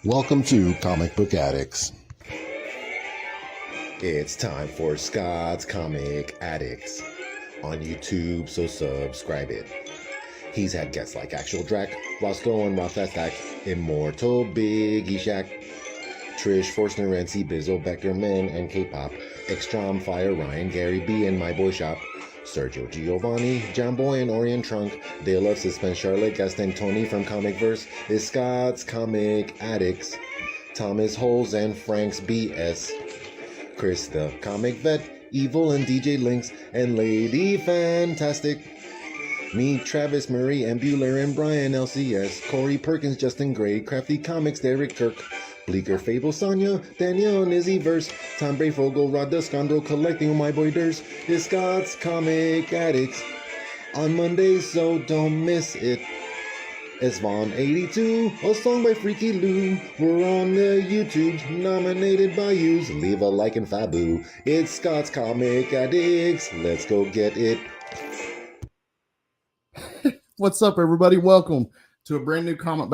Welcome to Comic Book Addicts. It's time for Scott's Comic Addicts on YouTube, so subscribe it. He's had guests like Actual Drac, Roscoe and Rothastak, Immortal Biggie Shack, Trish Forstner, Rancy, Bizzle, Beckerman, and K-Pop, Extrom, Fire, Ryan, Gary B, and My Boy Shop, Sergio Giovanni, Jamboy and Orient Trunk, Dale of Suspense, Charlotte, Gaston, Tony from Comicverse, is Scott's Comic Addicts, Thomas Holes and Frank's BS, Chris the Comic Vet, Evil and DJ Lynx, and Lady Fantastic. Me, Travis Murray, and Bueller and Brian LCS, Corey Perkins, Justin Gray, Crafty Comics, Derek Kirk, Bleaker, Fable, Sonia, Danielle, Nizzy Verse, Tom Brayfogle, Rod Duskandro, Collecting My Boy Durs, is Scott's Comic Addicts on Monday, so don't miss it. It's Vaughn 82, a song by Freaky Lou. We're on the YouTube, nominated by yous. Leave a like and fabu. It's Scott's Comic Addicts. Let's go get it. What's up, everybody? Welcome to a brand new Comic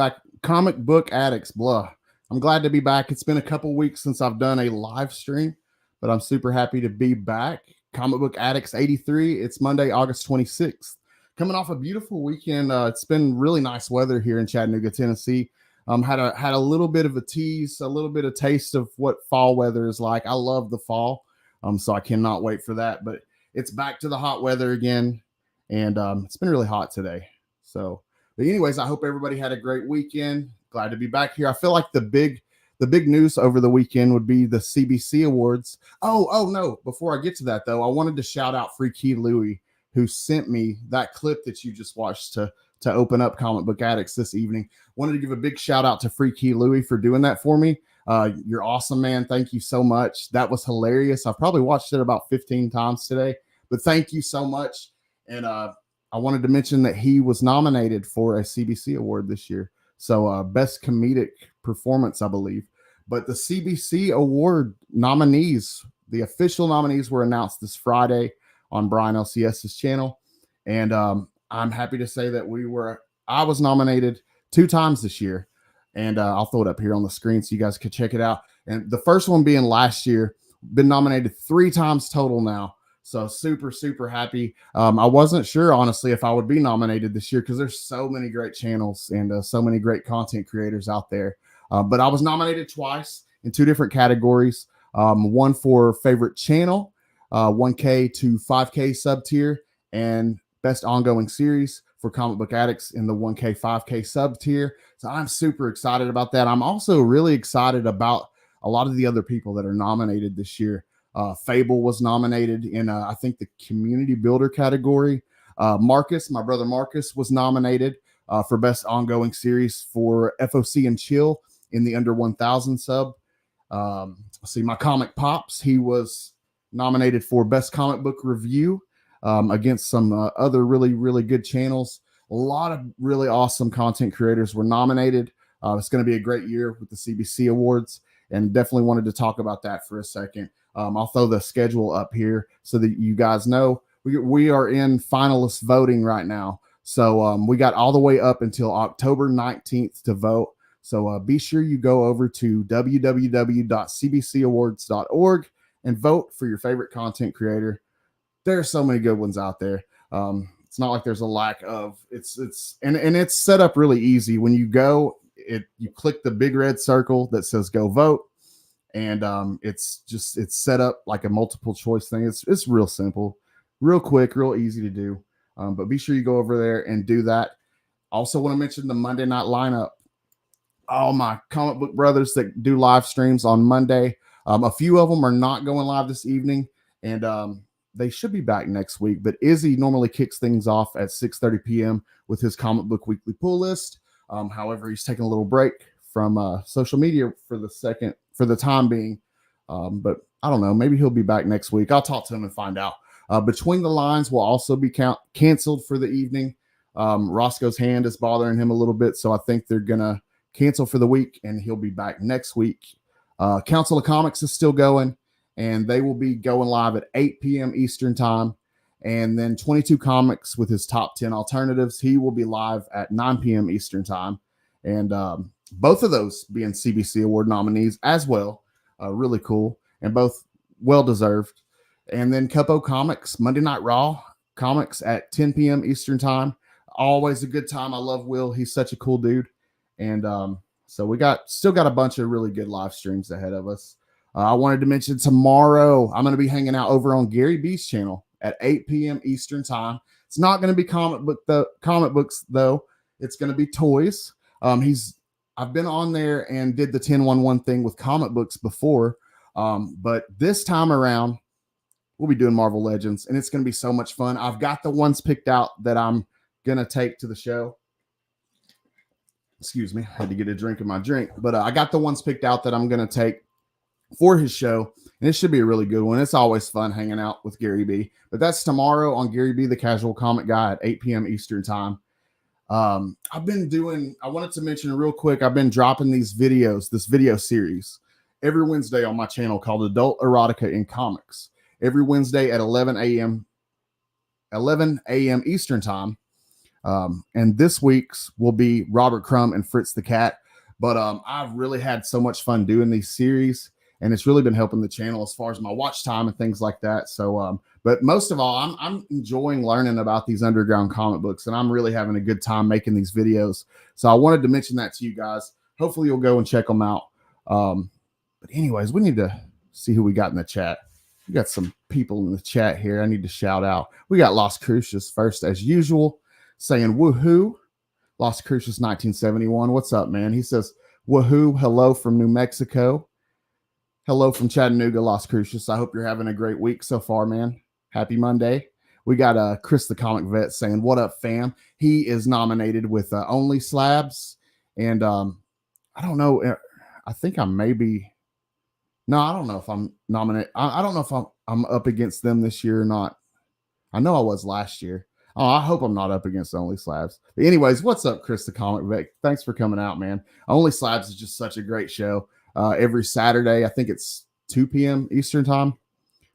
Book Addicts. Blah. I'm glad to be back. It's been a couple weeks since I've done a live stream, but I'm super happy to be back. Comic Book Addicts 83. It's Monday, August 26th. Coming off a beautiful weekend. It's been really nice weather here in Chattanooga, Tennessee. Had a little bit of a tease, a little bit of taste of what fall weather is like. I love the fall, so I cannot wait for that. But it's back to the hot weather again, and it's been really hot today. So, but anyways, I hope everybody had a great weekend. Glad to be back here. I feel like the big news over the weekend would be the CBC Awards. Oh no! Before I get to that though, I wanted to shout out Freaky Louie, who sent me that clip that you just watched to open up Comic Book Addicts this evening. Wanted to give a big shout out to Freaky Louie for doing that for me. You're awesome, man. Thank you so much. That was hilarious. I've probably watched it about 15 times today, but thank you so much. And I wanted to mention that he was nominated for a CBC award this year. So best comedic performance, I believe. But the CBC award nominees, the official nominees, were announced this Friday on Brian LCS's channel. And I'm happy to say that I was nominated 2 times this year. And I'll throw it up here on the screen so you guys can check it out. And the first one being last year, been nominated 3 times total now. So super, super happy. I wasn't sure, honestly, if I would be nominated this year because there's so many great channels and so many great content creators out there. But I was nominated twice in 2 different categories. One for favorite channel, 1K to 5K sub tier, and best ongoing series for Comic Book Addicts in the 1K, 5K sub tier. So I'm super excited about that. I'm also really excited about a lot of the other people that are nominated this year. Fable was nominated in, I think, the community builder category. Marcus, my brother Marcus, was nominated for best ongoing series for FOC and Chill in the under 1,000 sub. See, my Comic Pops, he was nominated for best comic book review against some other really, really good channels. A lot of really awesome content creators were nominated. It's going to be a great year with the CBC Awards, and definitely wanted to talk about that for a second. I'll throw the schedule up here so that you guys know we are in finalist voting right now. So we got all the way up until October 19th to vote. So be sure you go over to www.cbcawards.org and vote for your favorite content creator. There are so many good ones out there. It's not like there's a lack of it's set up really easy. When you go, you click the big red circle that says go vote. And it's set up like a multiple choice thing. It's real simple, real quick, real easy to do. But be sure you go over there and do that. Also want to mention the Monday night lineup. All my comic book brothers that do live streams on Monday. A few of them are not going live this evening, and they should be back next week. But Izzy normally kicks things off at 6:30 p.m. with his comic book weekly pull list. However, he's taking a little break from social media for the time being. But I don't know, maybe he'll be back next week. I'll talk to him and find out. Between the Lines will also be canceled for the evening. Roscoe's hand is bothering him a little bit, so I think they're gonna cancel for the week, and he'll be back next week. Council of Comics is still going, and they will be going live at 8 p.m. Eastern time. And then 22 Comics with his top 10 alternatives, he will be live at 9 p.m. Eastern time. And Both of those being CBC Award nominees as well. Really cool, and both well deserved. And then Cupo Comics, Monday Night Raw comics at 10 p.m. Eastern time. Always a good time. I love Will. He's such a cool dude. And so we still got a bunch of really good live streams ahead of us. I wanted to mention tomorrow I'm going to be hanging out over on Gary B's channel at 8 p.m. Eastern time. It's not going to be comic books though. It's going to be toys. I've been on there and did the 10-1-1 thing with comic books before, but this time around we'll be doing Marvel Legends, and it's going to be so much fun. I've got the ones picked out that I'm going to take to the show. Excuse me, I had to get a drink of my drink, but I got the ones picked out that I'm going to take for his show, and it should be a really good one. It's always fun hanging out with Gary B. But that's tomorrow on Gary B, the Casual Comic Guy at 8 p.m. Eastern time. I wanted to mention real quick, I've been dropping this video series every Wednesday on my channel called Adult Erotica in Comics. Every Wednesday at 11 a.m. Eastern time. And this week's will be Robert Crumb and Fritz the Cat. But I've really had so much fun doing these series, and it's really been helping the channel as far as my watch time and things like that. So, but most of all, I'm enjoying learning about these underground comic books, and I'm really having a good time making these videos. So I wanted to mention that to you guys. Hopefully you'll go and check them out. But anyways, we need to see who we got in the chat. We got some people in the chat here I need to shout out. We got Las Cruces first, as usual, saying woohoo. Las Cruces 1971. What's up, man? He says, woohoo, hello from New Mexico. Hello from Chattanooga, Las Cruces. I hope you're having a great week so far, man. Happy Monday. We got Chris the Comic Vet saying, what up, fam? He is nominated with Only Slabs. And I don't know. I think I may be. No, I don't know if I'm nominated. I don't know if I'm up against them this year or not. I know I was last year. Oh, I hope I'm not up against Only Slabs. But anyways, what's up, Chris the Comic Vet? Thanks for coming out, man. Only Slabs is just such a great show. Every Saturday, I think it's 2 p.m. Eastern time.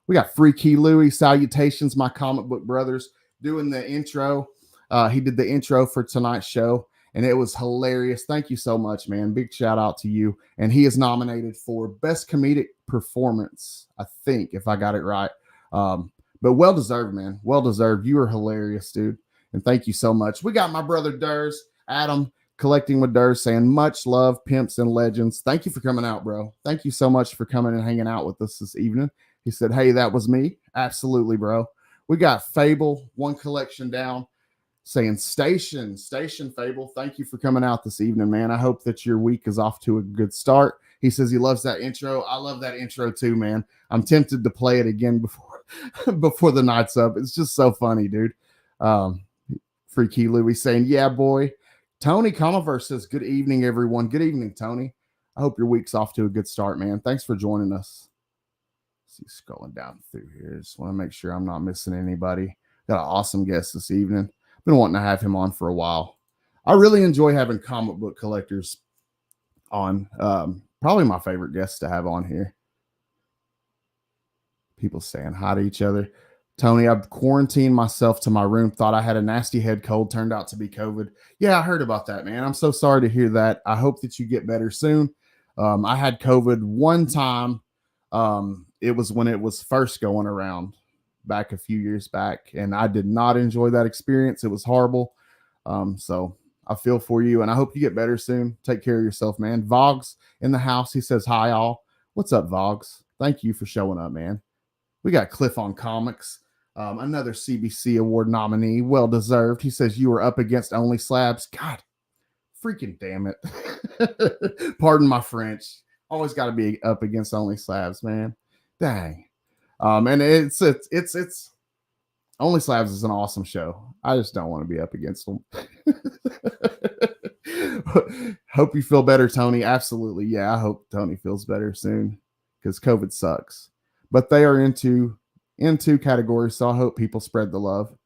We got Freaky Louie. Salutations, my comic book brothers, doing the intro. He did the intro for tonight's show, and it was hilarious. Thank you so much, man. Big shout out to you. And he is nominated for Best Comedic Performance, I think, if I got it right. But well deserved, man. Well deserved. You are hilarious, dude. And thank you so much. We got my brother Durs, Adam, Collecting with Durs, saying much love, pimps and legends. Thank you for coming out, bro. Thank you so much for coming and hanging out with us this evening. He said, hey, that was me. Absolutely, bro. We got Fable, one collection down, saying station Fable. Thank you for coming out this evening, man. I hope that your week is off to a good start. He says he loves that intro. I love that intro too, man. I'm tempted to play it again before the night's up. It's just so funny, dude. Freaky Louie saying, yeah, boy. Tony Comiverse says, good evening, everyone. Good evening, Tony. I hope your week's off to a good start, man. Thanks for joining us. Let's see, scrolling down through here. Just want to make sure I'm not missing anybody. Got an awesome guest this evening. Been wanting to have him on for a while. I really enjoy having comic book collectors on. Probably my favorite guest to have on here. People saying hi to each other. Tony, I've quarantined myself to my room. Thought I had a nasty head cold. Turned out to be COVID. Yeah, I heard about that, man. I'm so sorry to hear that. I hope that you get better soon. I had COVID one time. It was when it was first going around back a few years back, and I did not enjoy that experience. It was horrible. So I feel for you, and I hope you get better soon. Take care of yourself, man. Vogs in the house. He says, hi, all. What's up, Vogs? Thank you for showing up, man. We got Cliff on Comics, another CBC Award nominee. Well-deserved. He says, you were up against Only Slabs. God, freaking damn it. Pardon my French. Always got to be up against Only Slabs, man. Dang. And it's Only Slabs is an awesome show. I just don't want to be up against them. Hope you feel better, Tony. Absolutely. Yeah, I hope Tony feels better soon because COVID sucks. But they are into categories, so I hope people spread the love.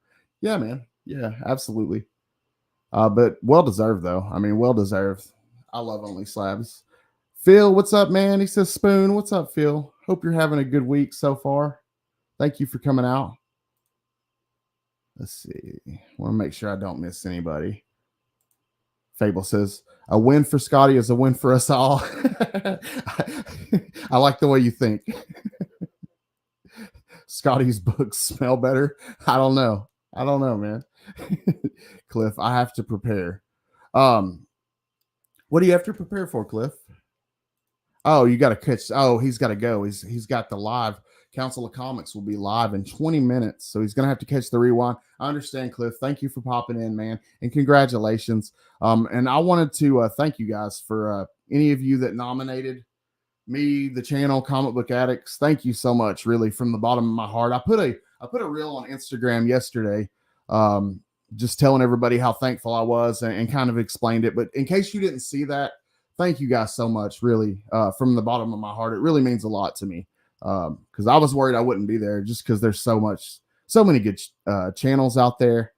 Yeah, man. Yeah, absolutely. But well-deserved, though. I mean, well-deserved. I love Only Slabs. Phil, what's up, man? He says, Spoon, what's up, Phil? Hope you're having a good week so far. Thank you for coming out. Let's see. Want to make sure I don't miss anybody. Fable says, a win for Scotty is a win for us all. I like the way you think. Scotty's books smell better. I don't know, man. Cliff, I have to prepare. What do you have to prepare for, Cliff? Oh, you got to catch. Oh, he's got to go. He's got the live. Council of Comics will be live in 20 minutes, so he's going to have to catch the rewind. I understand, Cliff. Thank you for popping in, man, and congratulations. And I wanted to thank you guys for any of you that nominated me, the channel, Comic Book Addicts. Thank you so much, really, from the bottom of my heart. I put a reel on Instagram yesterday, just telling everybody how thankful I was and kind of explained it. But in case you didn't see that, thank you guys so much, really, from the bottom of my heart. It really means a lot to me. Because I was worried I wouldn't be there just because there's so many good channels out there.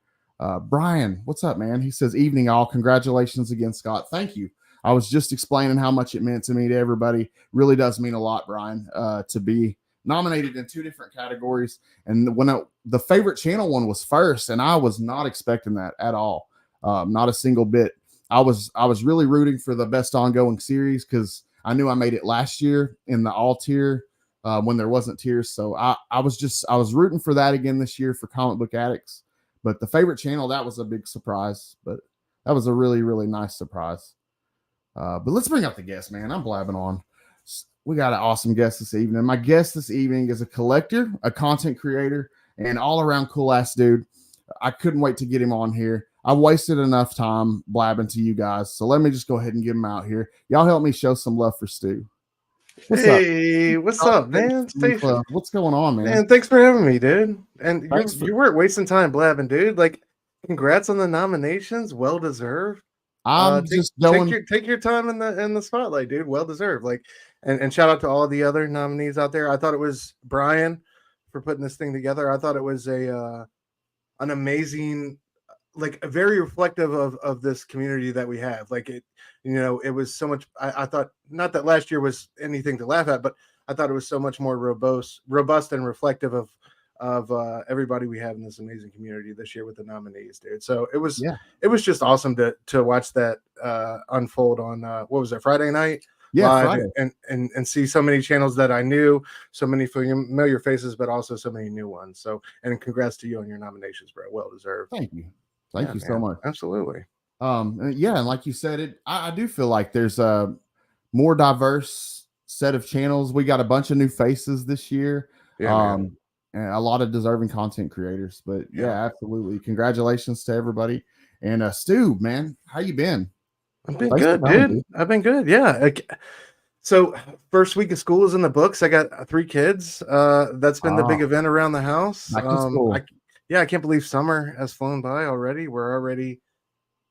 Brian, what's up, man? He says, evening all. Congratulations again, Scott. Thank you. I was just explaining how much it meant to me, to everybody. Really does mean a lot, Brian, to be nominated in 2 different categories. And when the favorite channel one was first, and I was not expecting that at all. Not a single bit. I was really rooting for the best ongoing series because I knew I made it last year in the all tier. When there wasn't tiers. So I was rooting for that again this year for Comic Book Addicts. But the favorite channel, that was a big surprise. But that was a really, really nice surprise. But let's bring up the guest, man. I'm blabbing on. We got an awesome guest this evening. My guest this evening is a collector, a content creator, and all around cool ass dude. I couldn't wait to get him on here. I wasted enough time blabbing to you guys. So let me just go ahead and get him out here. Y'all help me show some love for Stu. What's up, man? What's going on, man? Man, thanks for having me, dude. And you weren't wasting time blabbing, dude. Like, congrats on the nominations. Well deserved. Take your time in the spotlight, dude. Well deserved. Like, and shout out to all the other nominees out there. I thought it was Brian for putting this thing together. I thought it was an amazing, like, very reflective of this community that we have. Like, it was so much. I thought, not that last year was anything to laugh at, but I thought it was so much more robust and reflective of everybody we have in this amazing community this year with the nominees, dude. So it was just awesome to watch that unfold on what was it, Friday night? Live, and see so many channels that I knew, so many familiar faces, but also so many new ones. So, and congrats to you on your nominations, bro. Well deserved. Thank you so much. Absolutely. And like you said, I do feel like there's a more diverse set of channels. We got a bunch of new faces this year. And a lot of deserving content creators. But absolutely. Congratulations to everybody. And Stu, man, how you been? I've been good, dude. I've been good. Yeah. So first week of school is in the books. I got 3 kids. That's been the big event around the house. I can't believe summer has flown by already. We're already,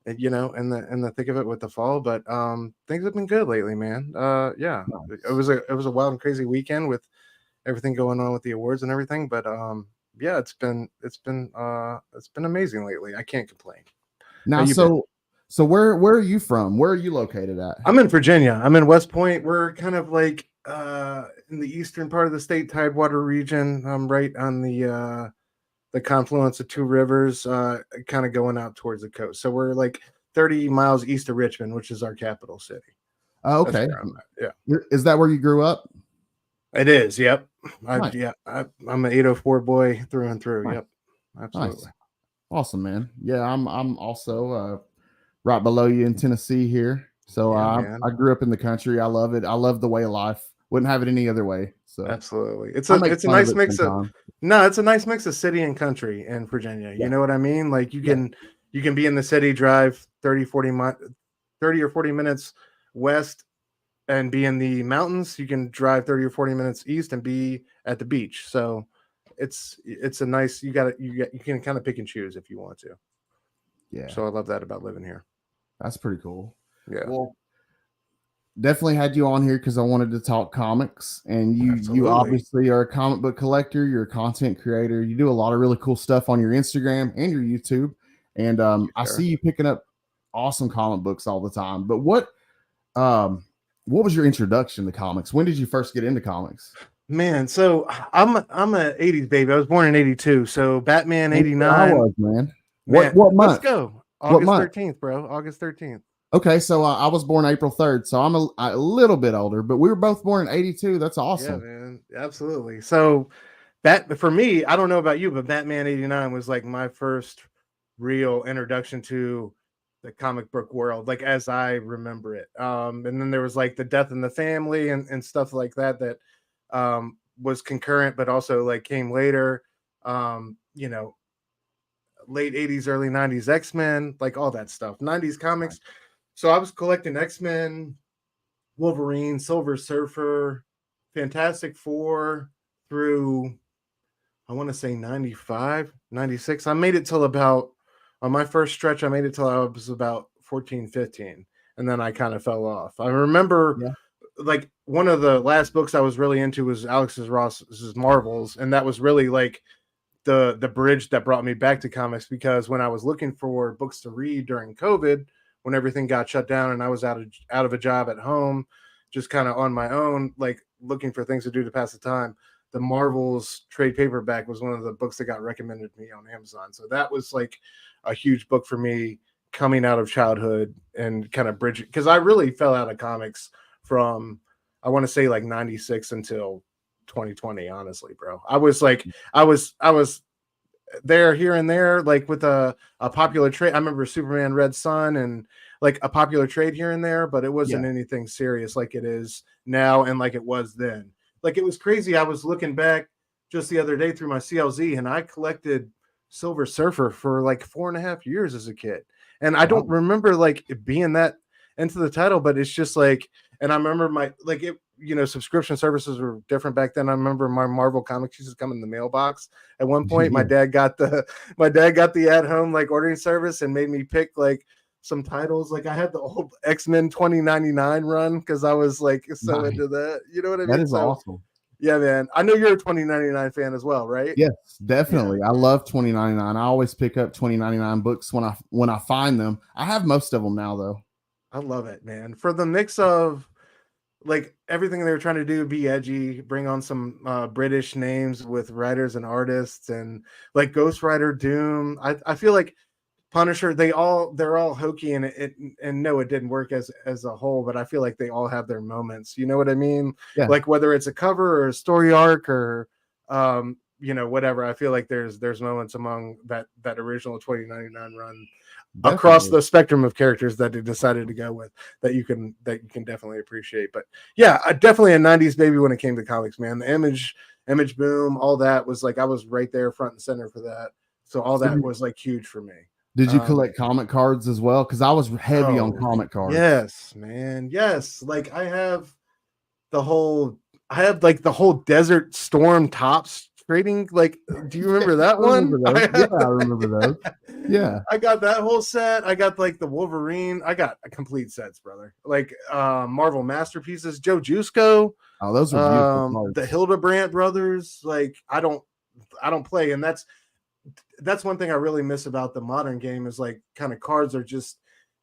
in the thick of it with the fall, but things have been good lately, man. Nice. It was a wild and crazy weekend with everything going on with the awards and everything, but it's been amazing lately. I can't complain. Now, so where are you from? Where are you located at? I'm in Virginia. I'm in West Point. We're kind of like in the eastern part of the state, Tidewater region. I'm right on the confluence of 2 rivers, kind of going out towards the coast. So we're like 30 miles east of Richmond, which is our capital city. Okay. Yeah. Is that where you grew up? It is. Yep. Nice. I'm an 804 boy through and through. Nice. Yep. Absolutely. Nice. Awesome, man. Yeah. I'm also right below you in Tennessee here. So I grew up in the country. I love it. I love the way of life. Wouldn't have it any other way. So absolutely. It's a nice mix of it's a nice mix of city and country in Virginia. You know what I mean? Like you can be in the city, drive 30 or 40 minutes west and be in the mountains. You can drive 30 or 40 minutes east and be at the beach. So it's a nice, you can kind of pick and choose if you want to. Yeah. So I love that about living here. That's pretty cool. Yeah. Well, definitely had you on here because I wanted to talk comics, and you obviously are a comic book collector. You're a content creator. You do a lot of really cool stuff on your Instagram and your YouTube. And I see you picking up awesome comic books all the time. But what was your introduction to comics? When did you first get into comics? Man, so I'm a 80s baby. I was born in 82. So Batman 89. I was, man. What month? Let's go. August 13th, bro. August 13th. Okay, so I was born April 3rd, so I'm a little bit older, but we were both born in 82. That's awesome. Yeah, man, absolutely. So that for me, I don't know about you, but Batman 89 was like my first real introduction to the comic book world, like as I remember it. And then there was like the Death in the Family and stuff like that was concurrent, but also like came later. You know, late 80s, early 90s X-Men, like all that stuff. 90s comics. So I was collecting X-Men, Wolverine, Silver Surfer, Fantastic Four through, I want to say 95, 96. I made it till about, on my first stretch, I made it till I was about 14, 15. And then I kind of fell off. I remember like one of the last books I was really into was Alex's Ross's Marvels. And that was really like the bridge that brought me back to comics, because when I was looking for books to read during COVID, when everything got shut down and I was out of a job at home, just kind of on my own, like looking for things to do to pass the time, the Marvels trade paperback was one of the books that got recommended to me on Amazon. So that was like a huge book for me coming out of childhood and kind of bridging, because I really fell out of comics from, I want to say like 96 until 2020, honestly, bro. I was there here and there, like with a popular trade. I remember Superman Red Sun and like a popular trade here and there, but it wasn't anything serious like it is now and like it was then. Like it was crazy. I was looking back just the other day through my CLZ, and I collected Silver Surfer for like 4.5 years as a kid. And I don't remember like it being that into the title, but it's just like, and I remember my, like it, subscription services were different back then. I remember my Marvel comics used to come in the mailbox. At one point, my dad got the at home like ordering service and made me pick like some titles. Like I had the old X-Men 2099 run because I was like so into that. You know what I mean? That is awesome. Yeah, man. I know you're a 2099 fan as well, right? Yes, definitely. Yeah. I love 2099. I always pick up 2099 books when I find them. I have most of them now, though. I love it, man. For the mix of like everything they were trying to do, be edgy, bring on some British names with writers and artists, and like Ghost Rider, Doom. I feel like Punisher, they're all hokey, and no, it didn't work as a whole, but I feel like they all have their moments. You know what I mean? Yeah. Like whether it's a cover or a story arc or whatever. I feel like there's moments among that original 2099 run. Definitely. Across the spectrum of characters that they decided to go with that you can definitely appreciate. But yeah, definitely a 90s baby when it came to comics, man. The image boom, all that was like, I was right there front and center for that. So all that was like huge for me. Did you collect comic cards as well? Because I was heavy on comic cards. Yes, man. Yes. Like I have the whole Desert Storm Tops trading. Like, do you remember that one? I remember those. Yeah. I got that whole set. I got like the Wolverine. I got complete sets, brother. Like Marvel Masterpieces, Joe Jusko. Oh, those are beautiful. The Hildebrandt brothers. Like I don't play, and that's one thing I really miss about the modern game is like kind of cards are just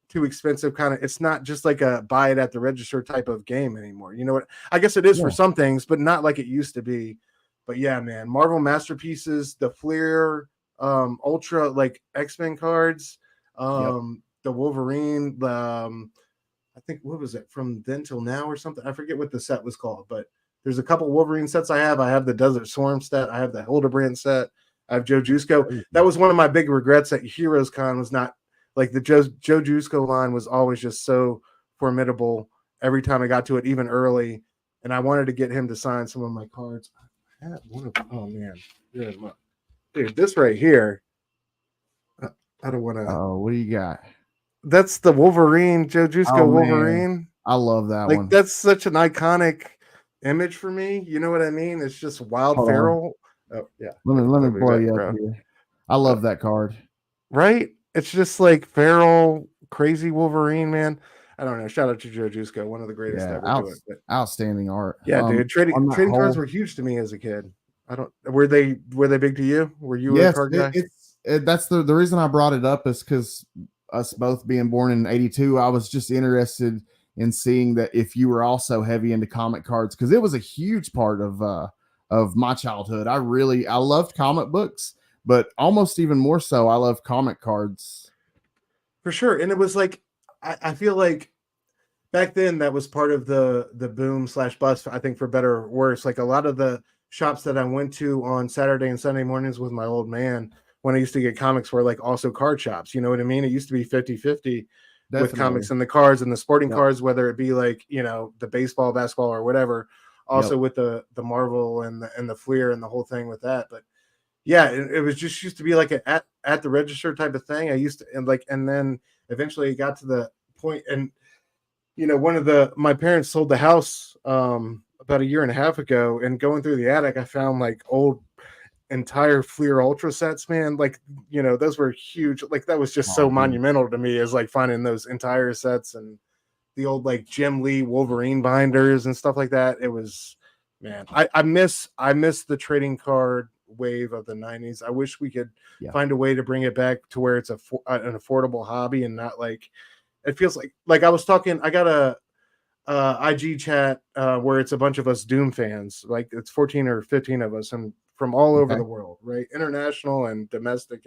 too expensive. Kind of, it's not just like a buy it at the register type of game anymore. You know what? I guess it is for some things, but not like it used to be. But yeah, man, Marvel Masterpieces, the Fleer, Ultra, like X-Men cards, the Wolverine, I think, what was it, From Then Till Now or something? I forget what the set was called, but there's a couple Wolverine sets I have. I have the Desert Storm set. I have the Hildebrandt set. I have Joe Jusko. That was one of my big regrets that Heroes Con was not, like the Joe Jusko line was always just so formidable every time I got to it, even early. And I wanted to get him to sign some of my cards. Oh man, dude, this right here. I don't want to. Oh, what do you got? That's the Wolverine, Joe Jusko Wolverine. Man. I love that one. That's such an iconic image for me. You know what I mean? It's just wild feral. Oh yeah. Let me blow you up here. I love that card. Right? It's just like feral, crazy Wolverine, man. I don't know. Shout out to Joe Jusko, one of the greatest ever do it. But outstanding art. Yeah, dude. Trading cards were huge to me as a kid. Were they big to you? Were you a card guy? That's the reason I brought it up is because us both being born in 82, I was just interested in seeing that if you were also heavy into comic cards, because it was a huge part of my childhood. I loved comic books, but almost even more so, I love comic cards. For sure. And it was like, I feel like back then that was part of the boom / bust, I think, for better or worse. Like a lot of the shops that I went to on Saturday and Sunday mornings with my old man when I used to get comics were like also card shops. You know what I mean? It used to be 50-50 with comics and the cards and the sporting cards, whether it be like, you know, the baseball, basketball, or whatever. Also with the Marvel and the Fleer and the whole thing with that. But yeah, it was just used to be like a at the register type of thing. I used to, and then eventually it got to the point, and you know, my parents sold the house about a year and a half ago, and going through the attic, I found like old entire Fleer Ultra sets, man. Like, you know, those were huge. Like that was just so monumental to me, as like finding those entire sets and the old like Jim Lee Wolverine binders and stuff like that. It was, man, I miss the trading card wave of the 90s. I wish we could find a way to bring it back to where it's an affordable hobby and not like, it feels like I was talking, I got a IG chat where it's a bunch of us Doom fans, like it's 14 or 15 of us, and from all over the world, right? International and domestic,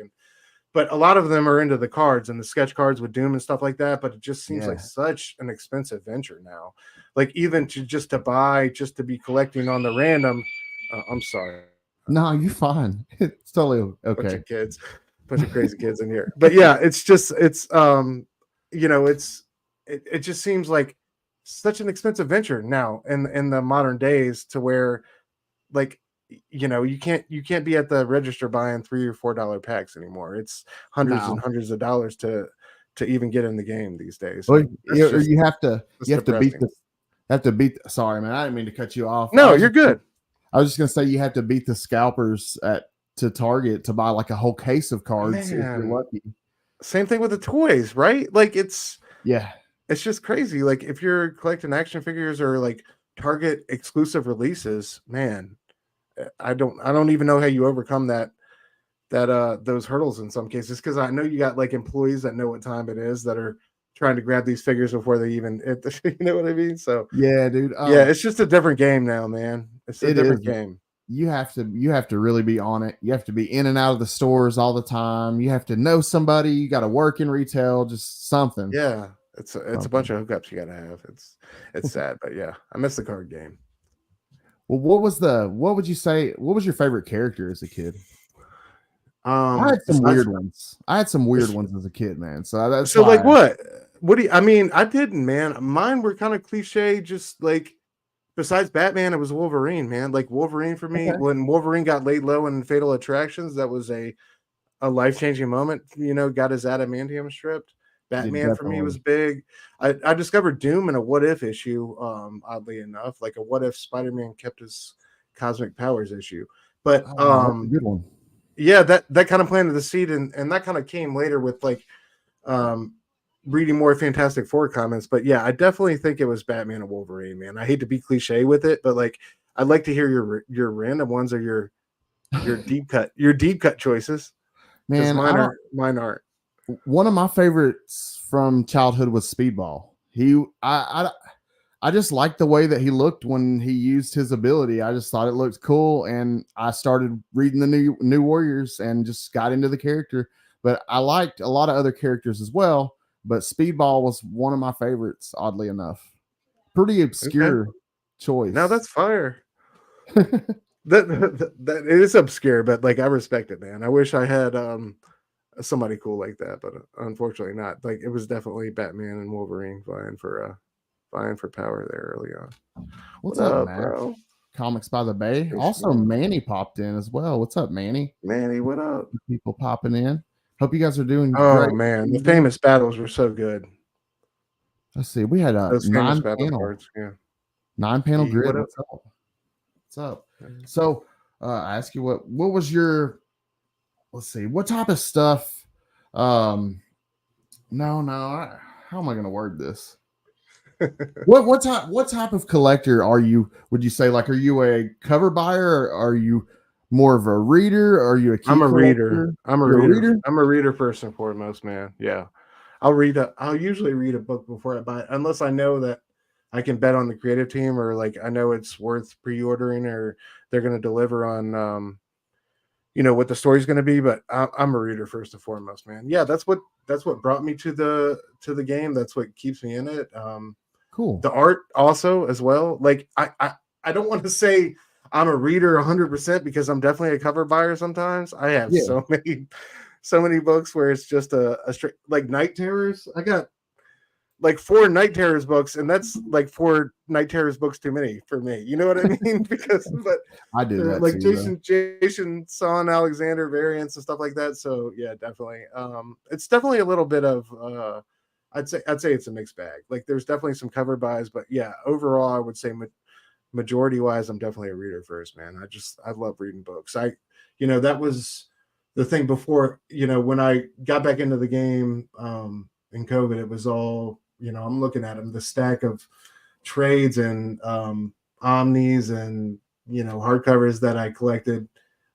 but a lot of them are into the cards and the sketch cards with Doom and stuff like that. But it just seems like such an expensive venture now. Like even to buy, just to be collecting on the random. I'm sorry. No, you're fine. It's totally okay. Bunch of crazy kids in here. But yeah, it's you know, it just seems like such an expensive venture now in the modern days, to where like, you know, you can't be at the register buying $3 or $4 packs anymore. It's hundreds and hundreds of dollars to even get in the game these days. Well, you have to beat. Sorry, man, I didn't mean to cut you off. No, you're good. I was just gonna say you have to beat the scalpers to Target to buy like a whole case of cards if you're lucky. Same thing with the toys, right? Like it's just crazy. Like if you're collecting action figures or like Target exclusive releases, man, I don't even know how you overcome those hurdles in some cases, because I know you got like employees that know what time it is that are trying to grab these figures before they even you know what I mean? So yeah, dude. It's just a different game now, man. It's a different game. You have to really be on it. You have to be in and out of the stores all the time. You have to know somebody. You got to work in retail, just something. Yeah, it's a bunch of hookups you got to have. It's sad, but yeah, I miss the card game. Well, what would you say? What was your favorite character as a kid? I had some weird ones. As a kid, man. So that's so like what? What do you? I mean, I didn't, man. Mine were kind of cliche. Just like besides Batman, it was Wolverine, man. Like Wolverine for me. When Wolverine got laid low in Fatal Attractions, that was a life-changing moment. You know, got his adamantium stripped. Batman for me was big. I discovered Doom in a What If issue, oddly enough, like a What If Spider-Man kept his cosmic powers issue. But that's a good one. Yeah, that kind of planted the seed, and that kind of came later with like reading more Fantastic Four comments. But yeah, I definitely think it was Batman and Wolverine, man. I hate to be cliche with it, but like I'd like to hear your random ones or your deep cut choices. Man, mine aren't. One of my favorites from childhood was Speedball. I just liked the way that he looked when he used his ability. I just thought it looked cool, and I started reading the New Warriors and just got into the character. But I liked a lot of other characters as well, but Speedball was one of my favorites, oddly enough. Pretty obscure choice. Now that's fire. that it is obscure, but like I respect it, man. I wish I had somebody cool like that, but unfortunately not. Like it was definitely Batman and Wolverine vying for power there early on. What's up, bro? Comics by the Bay. Also, Manny popped in as well. What's up, Manny? Manny, what up? People popping in. Hope you guys are doing great. Man, the famous battles were so good. Let's see. We had a 9-panel cards, 9-panel grid. What's up? So I ask you what was your, let's see, what type of stuff? How am I gonna word this? what type of collector are you? Would you say, like, are you a cover buyer, or are you more of a reader? Or are you I'm a reader. I'm a reader first and foremost, man. Yeah, I'll usually read a book before I buy it, unless I know that I can bet on the creative team, or like I know it's worth pre-ordering, or they're going to deliver on what the story's going to be, but I'm a reader first and foremost, man. Yeah, that's what brought me to the game. That's what keeps me in it. Cool. The art also as well. Like I don't want to say I'm a reader 100% because I'm definitely a cover buyer sometimes. I have so many books where it's just a straight, like Night Terrors. I got like 4 Night Terrors books, and that's like 4 Night Terrors books too many for me. You know what I mean? But I do that like too, Jason Son Alexander variants and stuff like that. So yeah, definitely. It's definitely a little bit of I'd say it's a mixed bag. Like there's definitely some cover buys, but yeah, overall I would say majority wise, I'm definitely a reader first, man. I love reading books. That was the thing before, when I got back into the game in COVID, it was all, I'm looking at them, the stack of trades and omnis and, hardcovers that I collected.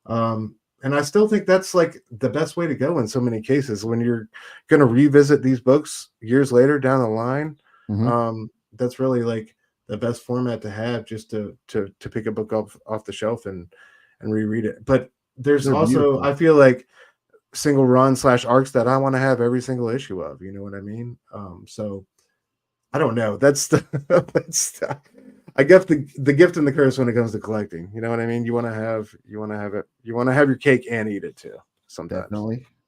And I still think that's like the best way to go in so many cases when you're going to revisit these books years later down the line. Mm-hmm. That's really like the best format to have, just to pick a book off the shelf and reread it. But there's They're also beautiful. I feel like single run / arcs that I want to have every single issue of, you know what I mean? So I don't know. That's I guess the gift and the curse when it comes to collecting. You know what I mean? You want to have your cake and eat it too sometimes.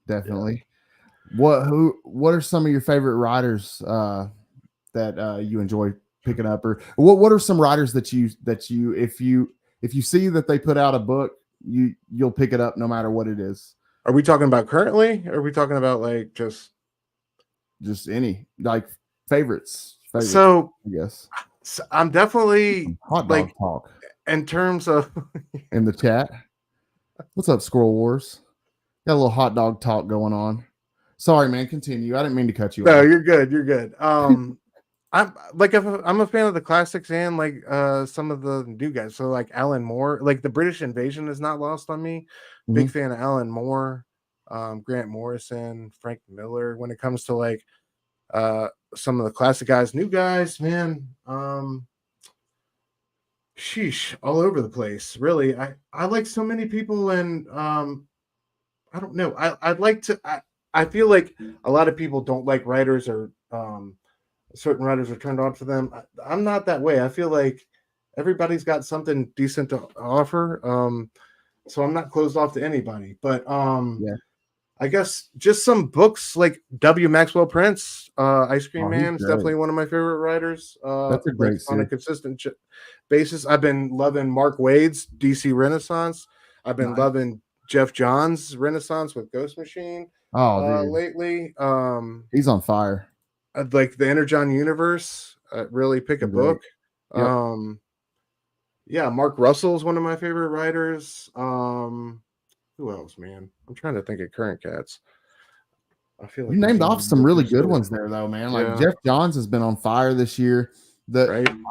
Definitely. Yeah. What are some of your favorite writers that you enjoy picking up, or what are some writers that you if you see that they put out a book, you'll pick it up no matter what it is? Are we talking about currently, or are we talking about like just any like favorites? So I guess I'm definitely hot dog like talk in terms of in the chat. What's up, Squirrel Wars? Got a little hot dog talk going on. Sorry, man. Continue. I didn't mean to cut you off. No, you're good. You're good. I'm a fan of the classics and like some of the new guys. So like Alan Moore, like the British Invasion is not lost on me. Mm-hmm. Big fan of Alan Moore, Grant Morrison, Frank Miller. When it comes to like some of the classic guys, new guys, man. Sheesh, all over the place. Really, I like so many people, and I don't know. I'd like to. I feel like a lot of people don't like writers, or certain writers are turned on for them. I'm not that way. I feel like everybody's got something decent to offer. So I'm not closed off to anybody. But yeah. I guess just some books like W. Maxwell Prince, Ice Cream Man is definitely one of my favorite writers. That's a great on a consistent basis. I've been loving Mark Waid's DC Renaissance. I've been loving Jeff Johns' Renaissance with Ghost Machine. Lately. He's on fire. I'd like the Energon universe. Really pick a book. Yep. Yeah, Mark Russell is one of my favorite writers. Who else, man? I'm trying to think of current cats. I feel like you named off some really good ones there, though, man. Like Jeff Johns has been on fire this year.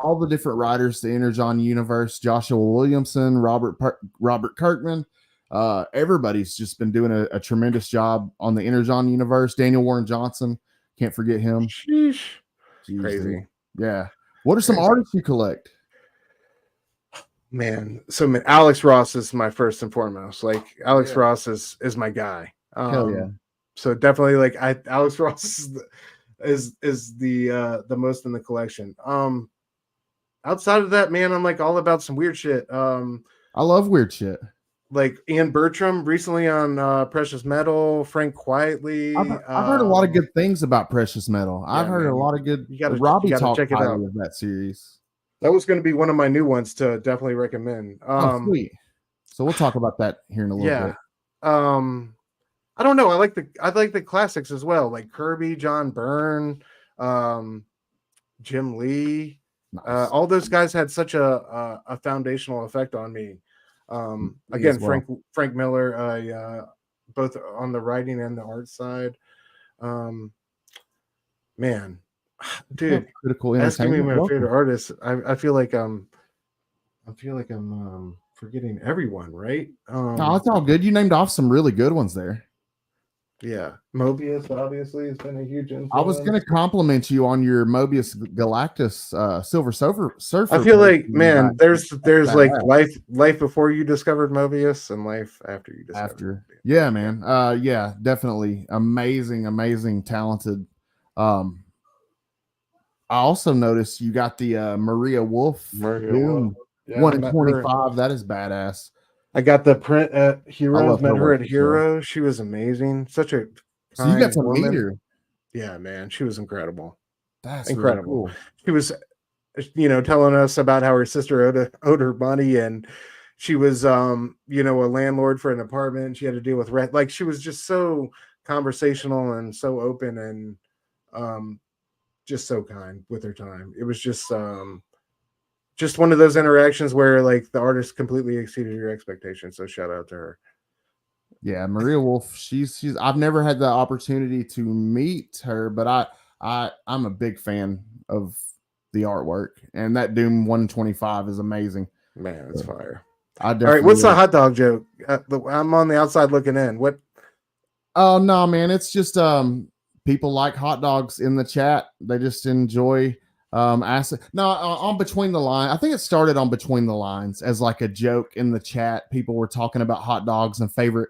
All the different writers, the Energon universe, Joshua Williamson, Robert Kirkman. Everybody's just been doing a tremendous job on the Energon universe. Daniel Warren Johnson, can't forget him. Sheesh. Jeez, crazy. Dude. Yeah. What are some artists you collect? Man, so Alex Ross is my first and foremost. Like Alex Ross is my guy. Hell yeah. So definitely like Alex Ross is the most in the collection. Outside of that, man, I'm like all about some weird shit. I love weird shit. Like Ian Bertram recently on Precious Metal, Frank Quietly. I've heard a lot of good things about Precious Metal. I've heard a lot of good. Robbie talked check it out of that series. That was going to be one of my new ones to definitely recommend. Sweet. So we'll talk about that here in a little bit. I don't know. I like the classics as well, like Kirby, John Byrne, Jim Lee. Nice. All those guys had such a foundational effect on me. Again, Frank Miller, both on the writing and the art side. Man, dude, asking me my favorite artist, I feel like I'm forgetting everyone, right? No, it's all good. You named off some really good ones there. Yeah, Mobius obviously has been a huge influence. I was going to compliment you on your Mobius Galactus Silver Surfer. I feel like, man, there's like life before you discovered Mobius and life after you discovered. Yeah, man. Yeah, definitely amazing, talented. I also noticed you got the Maria Wolf Doom 1 in 25. That is badass. I got the print at Heroes. Met her at Heroes. She was amazing. Such a so you got to meet her. Yeah, man, she was incredible. That's incredible. Really cool. She was, telling us about how her sister owed her money, and she was, a landlord for an apartment. She had to deal with rent. Like, she was just so conversational and so open and just so kind with her time. It was just one of those interactions where like the artist completely exceeded your expectations. So shout out to her. Yeah, Maria Wolf. She's. I've never had the opportunity to meet her, but I'm a big fan of the artwork, and that Doom 125 is amazing. Man, it's fire. All right, what's the hot dog joke? I'm on the outside looking in. What? Oh no, man! It's just people like hot dogs in the chat. They just enjoy. On Between the Lines, I think it started on Between the Lines as like a joke in the chat. People were talking about hot dogs and favorite.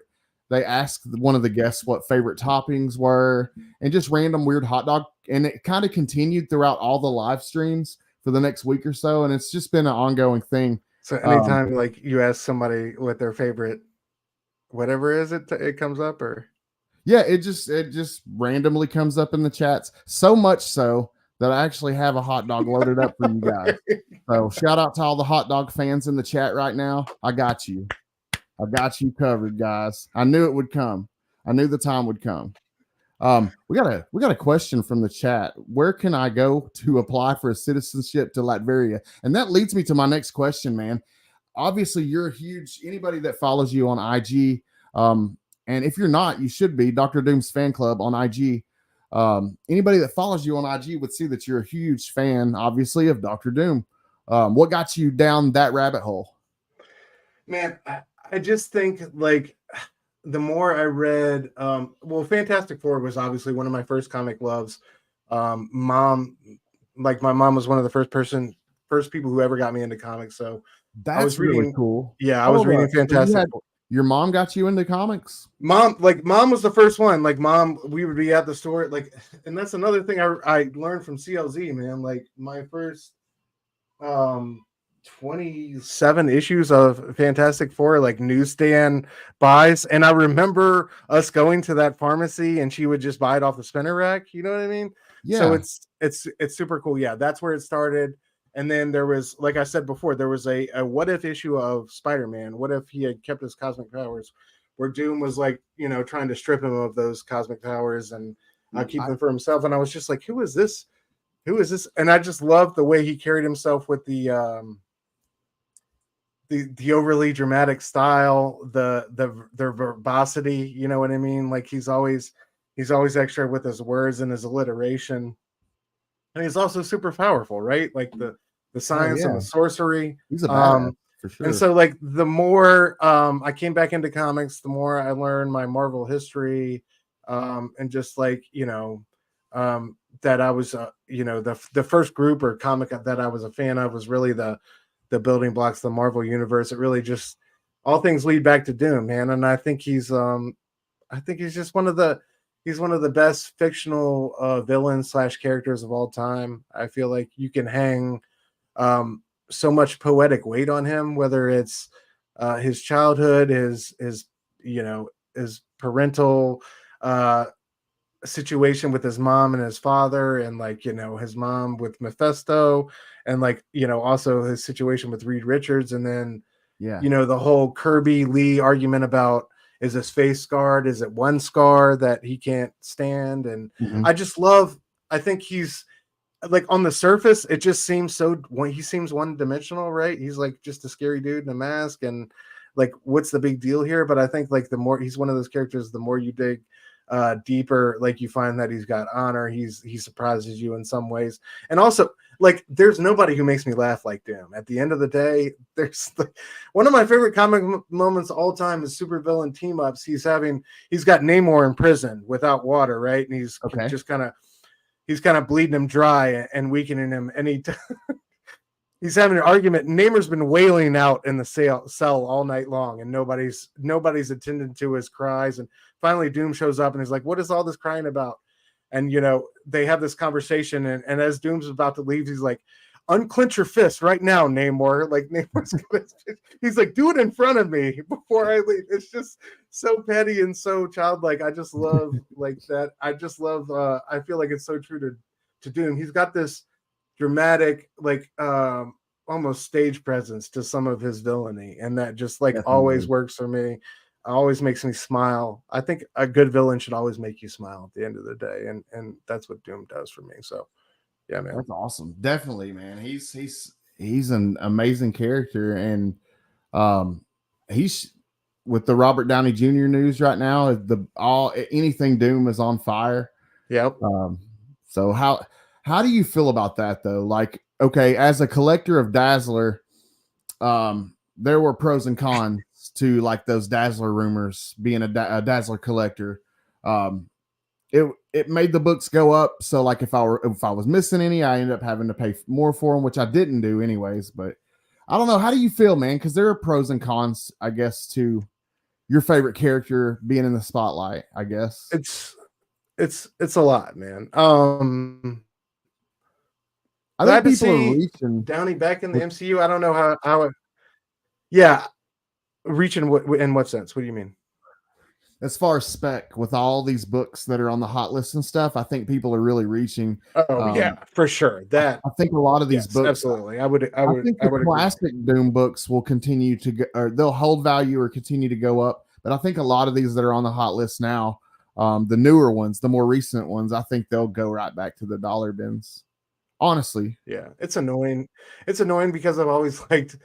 They asked one of the guests what favorite toppings were and just random weird hot dog. And it kind of continued throughout all the live streams for the next week or so. And it's just been an ongoing thing. So anytime like you ask somebody what their favorite, whatever is it comes up or. Yeah, it just randomly comes up in the chats. So much so that I actually have a hot dog loaded up for you guys. So shout out to all the hot dog fans in the chat right now. I got you covered, guys. I knew it would come. I knew the time would come. We got a question from the chat. Where can I go to apply for a citizenship to Latveria? And that leads me to my next question, man. Obviously, you're huge. Anybody that follows you on IG, and if you're not, you should be. DrDoomsFanClub on IG. Anybody that follows you on IG would see that you're a huge fan, obviously, of Dr. Doom. What got you down that rabbit hole? Man, I just think like the more I read, Fantastic Four was obviously one of my first comic loves. My mom was one of the first people who ever got me into comics. So I was reading, really cool. Yeah, I was reading Fantastic Four. Your mom got you into comics? Mom was the first one. Like mom, we would be at the store. Like, and that's another thing I learned from CLZ, man. Like my first 27 issues of Fantastic Four, like newsstand buys. And I remember us going to that pharmacy and she would just buy it off the spinner rack. You know what I mean? Yeah. So it's super cool. Yeah, that's where it started. And then there was, like I said before, there was a what if issue of Spider-Man. What if he had kept his cosmic powers, where Doom was like, trying to strip him of those cosmic powers and keep them for himself. And I was just like, who is this? Who is this? And I just loved the way he carried himself with the overly dramatic style, the verbosity. You know what I mean? Like he's always extra with his words and his alliteration. And he's also super powerful, right? Like the science and the sorcery. He's a badass, for sure. And so like the more I came back into comics, the more I learned my Marvel history, and just like, that I was, the first group or comic that I was a fan of was really the building blocks of the Marvel universe. It really just, all things lead back to Doom, man. And I think he's just one of the best fictional villains / characters of all time. I feel like you can hang so much poetic weight on him, whether it's his childhood, his parental situation with his mom and his father, and like, his mom with Mephisto, and like, also his situation with Reed Richards. And then, the whole Kirby Lee argument about, is his face scarred? Is it one scar that he can't stand? And I think he's like, on the surface, it just seems he seems one-dimensional, right? He's like just a scary dude in a mask, and like, what's the big deal here? But I think like the more he's one of those characters, the more you dig deeper, like you find that he's got honor. He surprises you in some ways. And also like there's nobody who makes me laugh like Doom. At the end of the day, there's one of my favorite comic moments of all time is supervillain team ups. He's got Namor in prison without water, right? And he's just kind of bleeding him dry and weakening him. And he's having an argument. Namor's been wailing out in the cell all night long, and nobody's attending to his cries. And finally, Doom shows up, and he's like, "What is all this crying about?" And they have this conversation, and as Doom's about to leave, he's like, "Unclench your fist right now, Namor." Like he's like, "Do it in front of me before I leave." It's just so petty and so childlike. I just love like that. I just love. I feel like it's so true to Doom. He's got this dramatic, like almost stage presence to some of his villainy, and that just like always works for me. Always makes me smile. I think a good villain should always make you smile at the end of the day, and that's what Doom does for me. So yeah, man, that's awesome. Definitely, man. He's an amazing character, and he's with the Robert Downey Jr. news right now. Anything Doom is on fire. Yep. So how do you feel about that though? Like, okay, as a collector of Dazzler, there were pros and cons to like those Dazzler rumors. Being a Dazzler collector, it made the books go up. So like if I was missing any, I ended up having to pay more for them, which I didn't do anyways. But I don't know. How do you feel, man? Because there are pros and cons, I guess, to your favorite character being in the spotlight. I guess it's a lot, man. I think people are reaching Downey back in the MCU. I don't know how it. Yeah, reaching in what sense? What do you mean? As far as spec, with all these books that are on the hot list and stuff, I think people are really reaching. Oh yeah, for sure. That I think a lot of these books, absolutely. I would think the classic Doom books will continue to go, or they'll hold value or continue to go up. But I think a lot of these that are on the hot list now, the newer ones, the more recent ones, I think they'll go right back to the dollar bins. Honestly, yeah, it's annoying. It's annoying because I've always liked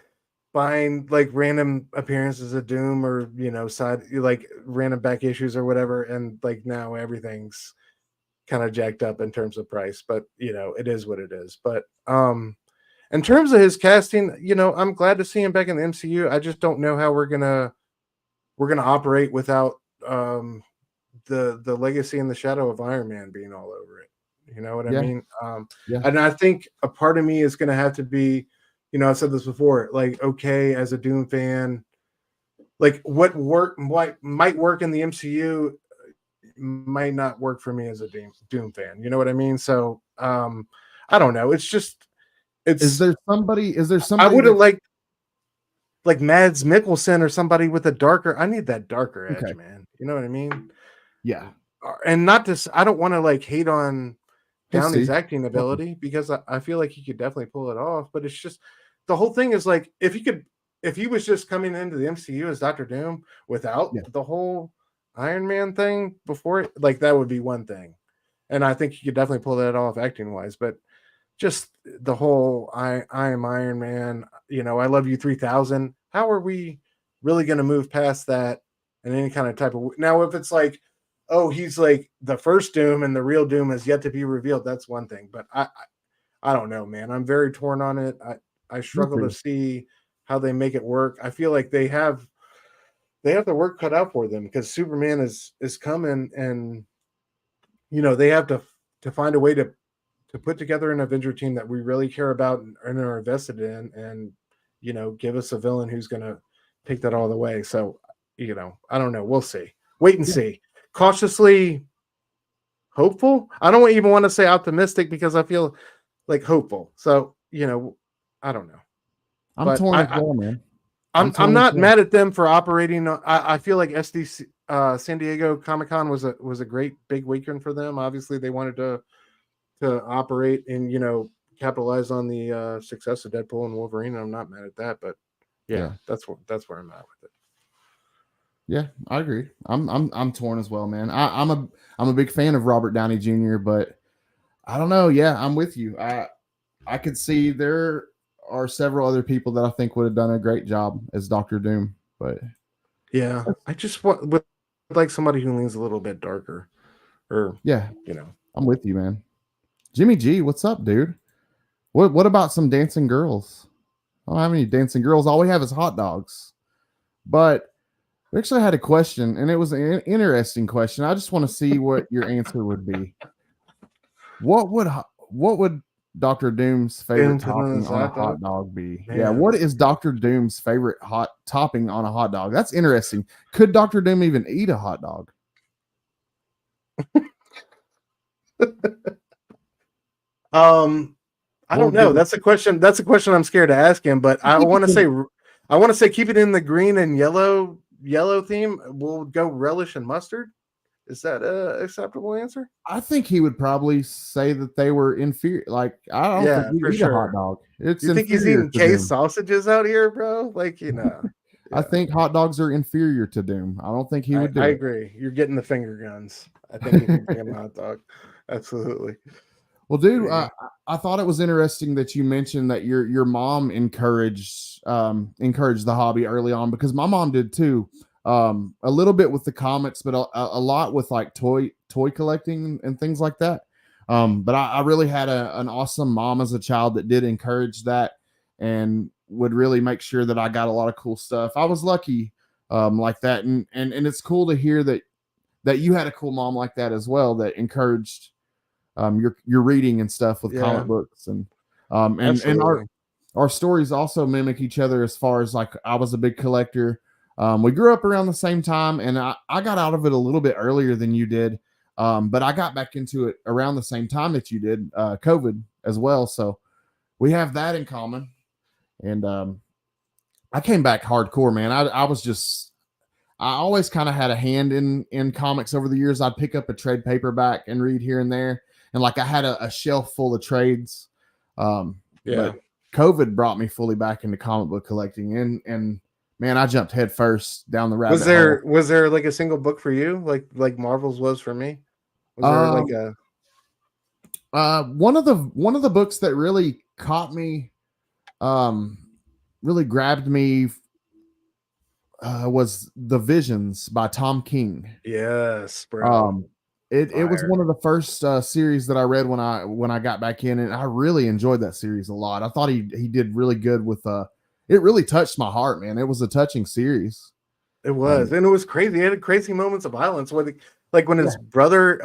buying like random appearances of Doom or side like random back issues or whatever, and like now everything's kind of jacked up in terms of price, but it is what it is. But in terms of his casting, I'm glad to see him back in the MCU. I just don't know how we're gonna operate without the legacy and the shadow of Iron Man being all over it. You know what I mean? And I think a part of me is going to have to be, I said this before, like, okay, as a Doom fan, like what might work in the MCU might not work for me as a Doom fan. You know what I mean? So I don't know. Is there somebody I would have liked like Mads Mikkelsen or somebody with a darker, I need that darker edge, man. You know what I mean? Yeah. And I don't want to like hate on Downey's acting ability, because I feel like he could definitely pull it off, but it's just the whole thing is like if he was just coming into the MCU as Dr. Doom without the whole Iron Man thing before it, like that would be one thing, and I think he could definitely pull that off acting wise. But just the whole I am Iron Man, I love you 3000. How are we really going to move past that in any kind of type of now? If it's like, oh, he's like the first Doom and the real Doom has yet to be revealed, that's one thing. But I don't know, man. I'm very torn on it. I struggle to see how they make it work. I feel like they have the work cut out for them, because Superman is coming, and they have to find a way to put together an Avenger team that we really care about and are invested in, and give us a villain who's going to take that all the way. So I don't know. We'll see. Wait and see. Cautiously hopeful. I don't even want to say optimistic, because I feel like hopeful. So, I don't know. I'm torn as well, man. I'm not mad at them for operating. I feel like SDC San Diego Comic-Con was a great big weekend for them. Obviously, they wanted to operate and capitalize on the success of Deadpool and Wolverine. I'm not mad at that, but yeah. that's where I'm at with it. Yeah, I agree. I'm torn as well, man. I'm a big fan of Robert Downey Jr., but I don't know. Yeah, I'm with you. I could see there are several other people that I think would have done a great job as Dr. Doom, but yeah, I just would like somebody who leans a little bit darker, or I'm with you, man. Jimmy G, what's up, dude? What about some dancing girls? I don't have any dancing girls. All we have is hot dogs. But we actually had a question, and it was an interesting question. I just want to see what your answer would be. What would Dr. Doom's favorite topping on a hot dog be? Man. Yeah, what is Dr. Doom's favorite hot topping on a hot dog? That's interesting. Could Dr. Doom even eat a hot dog? I don't know. That's a question. That's a question I'm scared to ask him. But I want to say keep it in the green and yellow theme. We'll go relish and mustard. Is that a acceptable answer? I think he would probably say that they were inferior. Like, I don't think he'd eat a hot dog. You think he's eating case sausages out here, bro? Like, Yeah. I think hot dogs are inferior to Doom. I don't think he would do it. I agree. You're getting the finger guns. I think he can bring him a hot dog. Absolutely. Well, dude, I thought it was interesting that you mentioned that your mom encouraged the hobby early on, because my mom did too. A little bit with the comics, but a lot with like toy collecting and things like that. But I really had an awesome mom as a child that did encourage that and would really make sure that I got a lot of cool stuff. I was lucky like that, and it's cool to hear that you had a cool mom like that as well, that encouraged your reading and stuff with comic books, and our stories also mimic each other as far as, like, I was a big collector. We grew up around the same time, and I got out of it a little bit earlier than you did. But I got back into it around the same time that you did, COVID as well. So we have that in common. And I came back hardcore, man. I always kind of had a hand in comics over the years. I'd pick up a trade paperback and read here and there. And like, I had a shelf full of trades. But COVID brought me fully back into comic book collecting, and man, I jumped head first down the rabbit hole. Was there like a single book for you, like Marvel's was for me? Was there like one of the books that really caught me, really grabbed me, was The Visions by Tom King. Yes, bro. It was one of the first series that I read when I got back in, and I really enjoyed that series a lot. I thought he did really good with it really touched my heart, man. It was a touching series. It was, and it was crazy. It had crazy moments of violence, like when his brother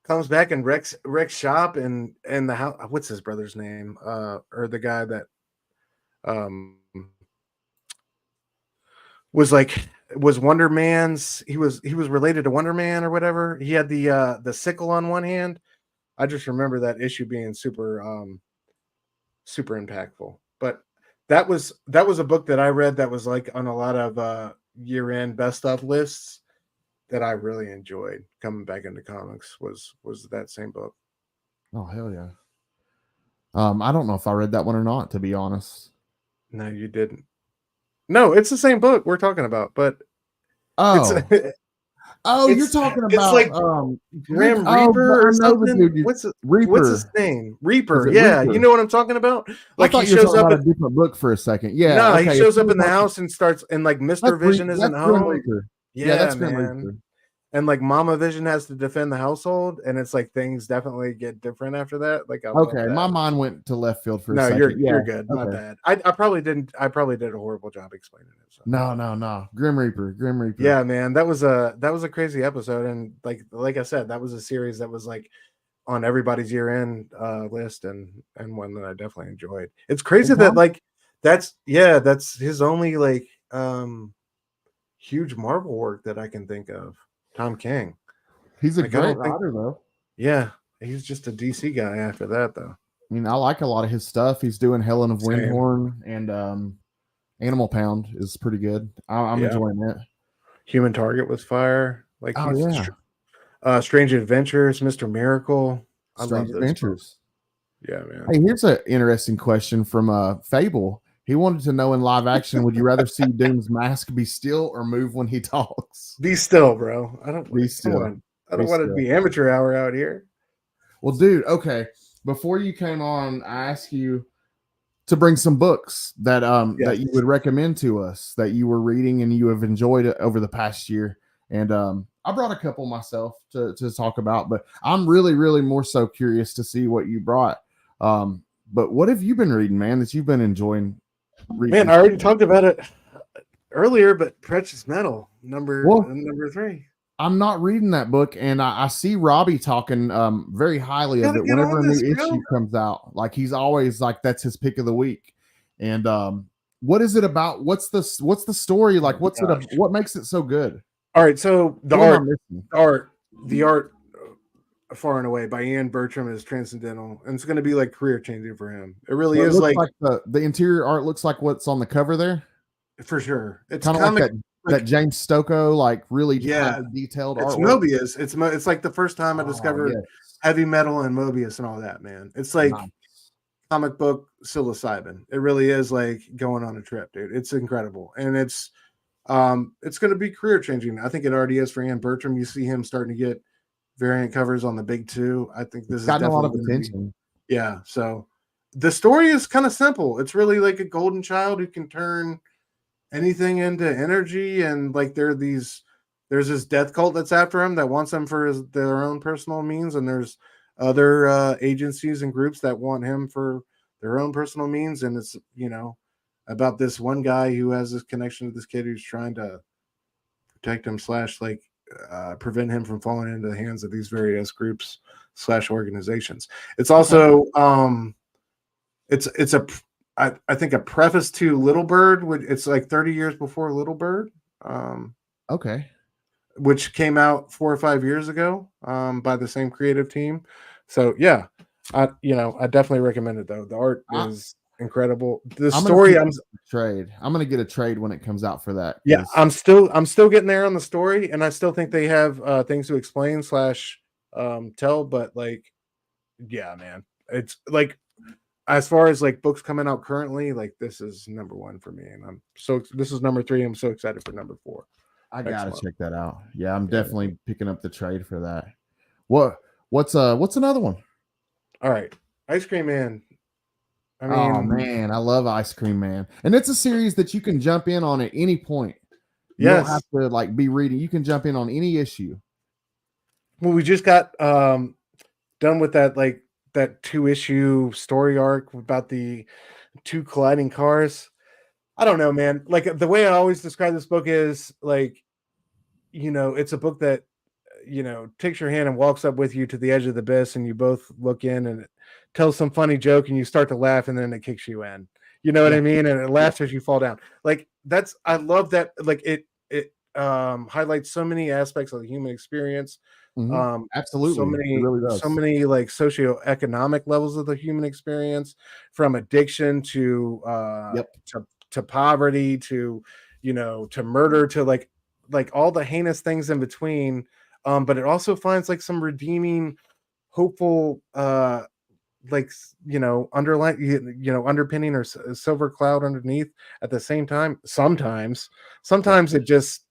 comes back and wrecks shop and the house. What's his brother's name? Or the guy that was Wonder Man's. He was related to Wonder Man or whatever. He had the sickle on one hand. I just remember that issue being super impactful. But that was a book that I read that was like on a lot of year-end best of lists that I really enjoyed. Coming back into comics was that same book. Oh, hell yeah. I don't know if I read that one or not, to be honest. No, you didn't. No, it's the same book we're talking about, but you're talking about, it's like Grim Reaper or something. What's his name? Reaper. Yeah, Reaper? You know what I'm talking about? Like, he shows up in a different book for a second. Yeah, no, he shows up in the house and starts, and like Mr. Vision isn't home. Yeah, that's Grim Reaper. And like Mama Vision has to defend the household, and it's like things definitely get different after that. Like, my mind went to left field for a second. No, you're good. Not bad. I probably did a horrible job explaining it. So. No. Grim Reaper. Yeah, man, that was a crazy episode, and like I said, that was a series that was like on everybody's year-end list, and one that I definitely enjoyed. It's crazy that like that's his only like huge Marvel work that I can think of. Tom King. He's a great writer, though. Yeah, he's just a DC guy after that, though. I mean, I like a lot of his stuff. He's doing Helen of Windhorn, and Animal Pound is pretty good. I'm enjoying it. Human Target was fire. Like, Strange Adventures, Mr. Miracle. Strange Adventures. Yeah, man. Hey, here's an interesting question from Fable. He wanted to know, in live action, would you rather see Doom's mask be still or move when he talks? Be still, bro. I don't be still. I don't want it to be amateur hour out here. Well, dude, okay. Before you came on, I asked you to bring some books that that you would recommend to us that you were reading and you have enjoyed it over the past year. And I brought a couple myself to talk about, but I'm really, really more so curious to see what you brought. But what have you been reading, man, that you've been enjoying reading? Man, I already talked about it earlier, but Precious Metal, number 3. I'm not reading that book, and I see Robbie talking very highly of it whenever a new issue comes out. Like he's always like that's his pick of the week. And what is it about? What's the story like? What makes it so good? All right, so the art far and away by Ian Bertram is transcendental, and it's going to be like career changing for him. It really is. Like the interior art looks like what's on the cover there. For sure, it's kind of like that James Stocco, like really detailed art. It's Mobius. It's like the first time I discovered heavy metal and Mobius and all that, man. It's like comic book psilocybin. It really is like going on a trip, dude. It's incredible, and it's going to be career changing. I think it already is for Ian Bertram. You see him starting to get variant covers on the big 2. I think this is gotten a lot of attention. Yeah, so the story is kind of simple. It's really like a golden child who can turn anything into energy, and like there's this death cult that's after him that wants him for their own personal means, and there's other agencies and groups that want him for their own personal means, and it's about this one guy who has this connection to this kid who's trying to protect him / prevent him from falling into the hands of these various groups / organizations. It's also I think a preface to Little Bird. It's like 30 years before Little Bird. Okay. Which came out 4 or 5 years ago by the same creative team. So yeah, I definitely recommend it though. The art is incredible. The story, I'm going to get a trade when it comes out for that. Yeah, I'm still getting there on the story, and I still think they have things to explain / tell, but like, yeah, man, it's like, as far as like books coming out currently, like this is number 1 for me, and this is number 3. I'm so excited for number 4. I gotta check that out. Yeah, I'm definitely picking up the trade for that. What's another one? All right, Ice Cream Man. I mean, oh man, I love Ice Cream Man, and it's a series that you can jump in on at any point. You don't have to like be reading. You can jump in on any issue. Well, we just got done with that 2-issue story arc about the 2 colliding cars. I don't know, man. Like the way I always describe this book is like, it's a book that, takes your hand and walks up with you to the edge of the abyss, and you both look in, and it tells some funny joke, and you start to laugh, and then it kicks you in. You know what I mean? And it laughs as you fall down. Like I love that. Like it highlights so many aspects of the human experience. Absolutely. So many like socioeconomic levels of the human experience, from addiction to poverty to to murder, to like all the heinous things in between. But it also finds like some redeeming, hopeful underlying underpinning or silver cloud underneath at the same time. Sometimes it just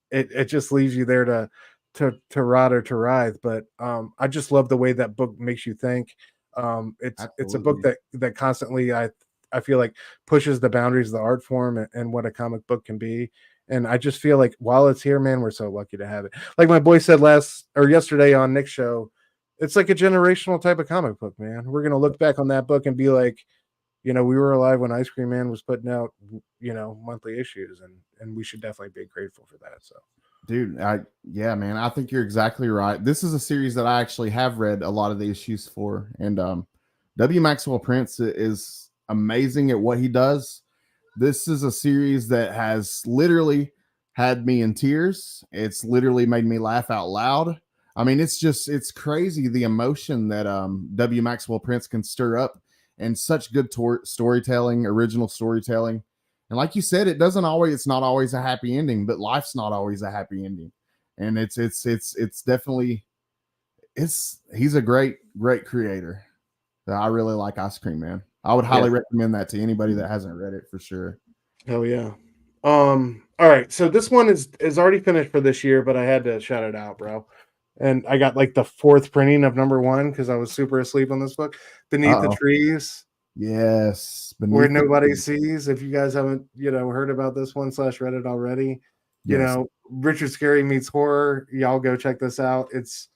leaves you there to rot or to writhe, but I just love the way that book makes you think. It's a book that constantly I feel like pushes the boundaries of the art form and what a comic book can be. And I just feel like while it's here, man, we're so lucky to have it. Like my boy said yesterday on Nick's show, it's like a generational type of comic book, man. We're gonna look back on that book and be like, we were alive when Ice Cream Man was putting out, monthly issues, and we should definitely be grateful for that. So. Dude, man, I think you're exactly right. This is a series that I actually have read a lot of the issues for, and W. Maxwell Prince is amazing at what he does. This is a series that has literally had me in tears. It's literally made me laugh out loud. I mean, it's crazy the emotion that W. Maxwell Prince can stir up, and such good storytelling, original storytelling. And like you said, it's not always a happy ending, but life's not always a happy ending. And it's definitely, he's a great creator. I really like Ice Cream Man. I would highly recommend that to anybody that hasn't read it, for sure. Hell yeah. All right. So this one is already finished for this year, but I had to shout it out, bro. And I got like the 4th printing of number 1 because I was super asleep on this book. Beneath the Trees. Yes. Where Nobody Sees. If you guys haven't, heard about this one / read it already, Richard Scarry meets horror. Y'all go check this out. It's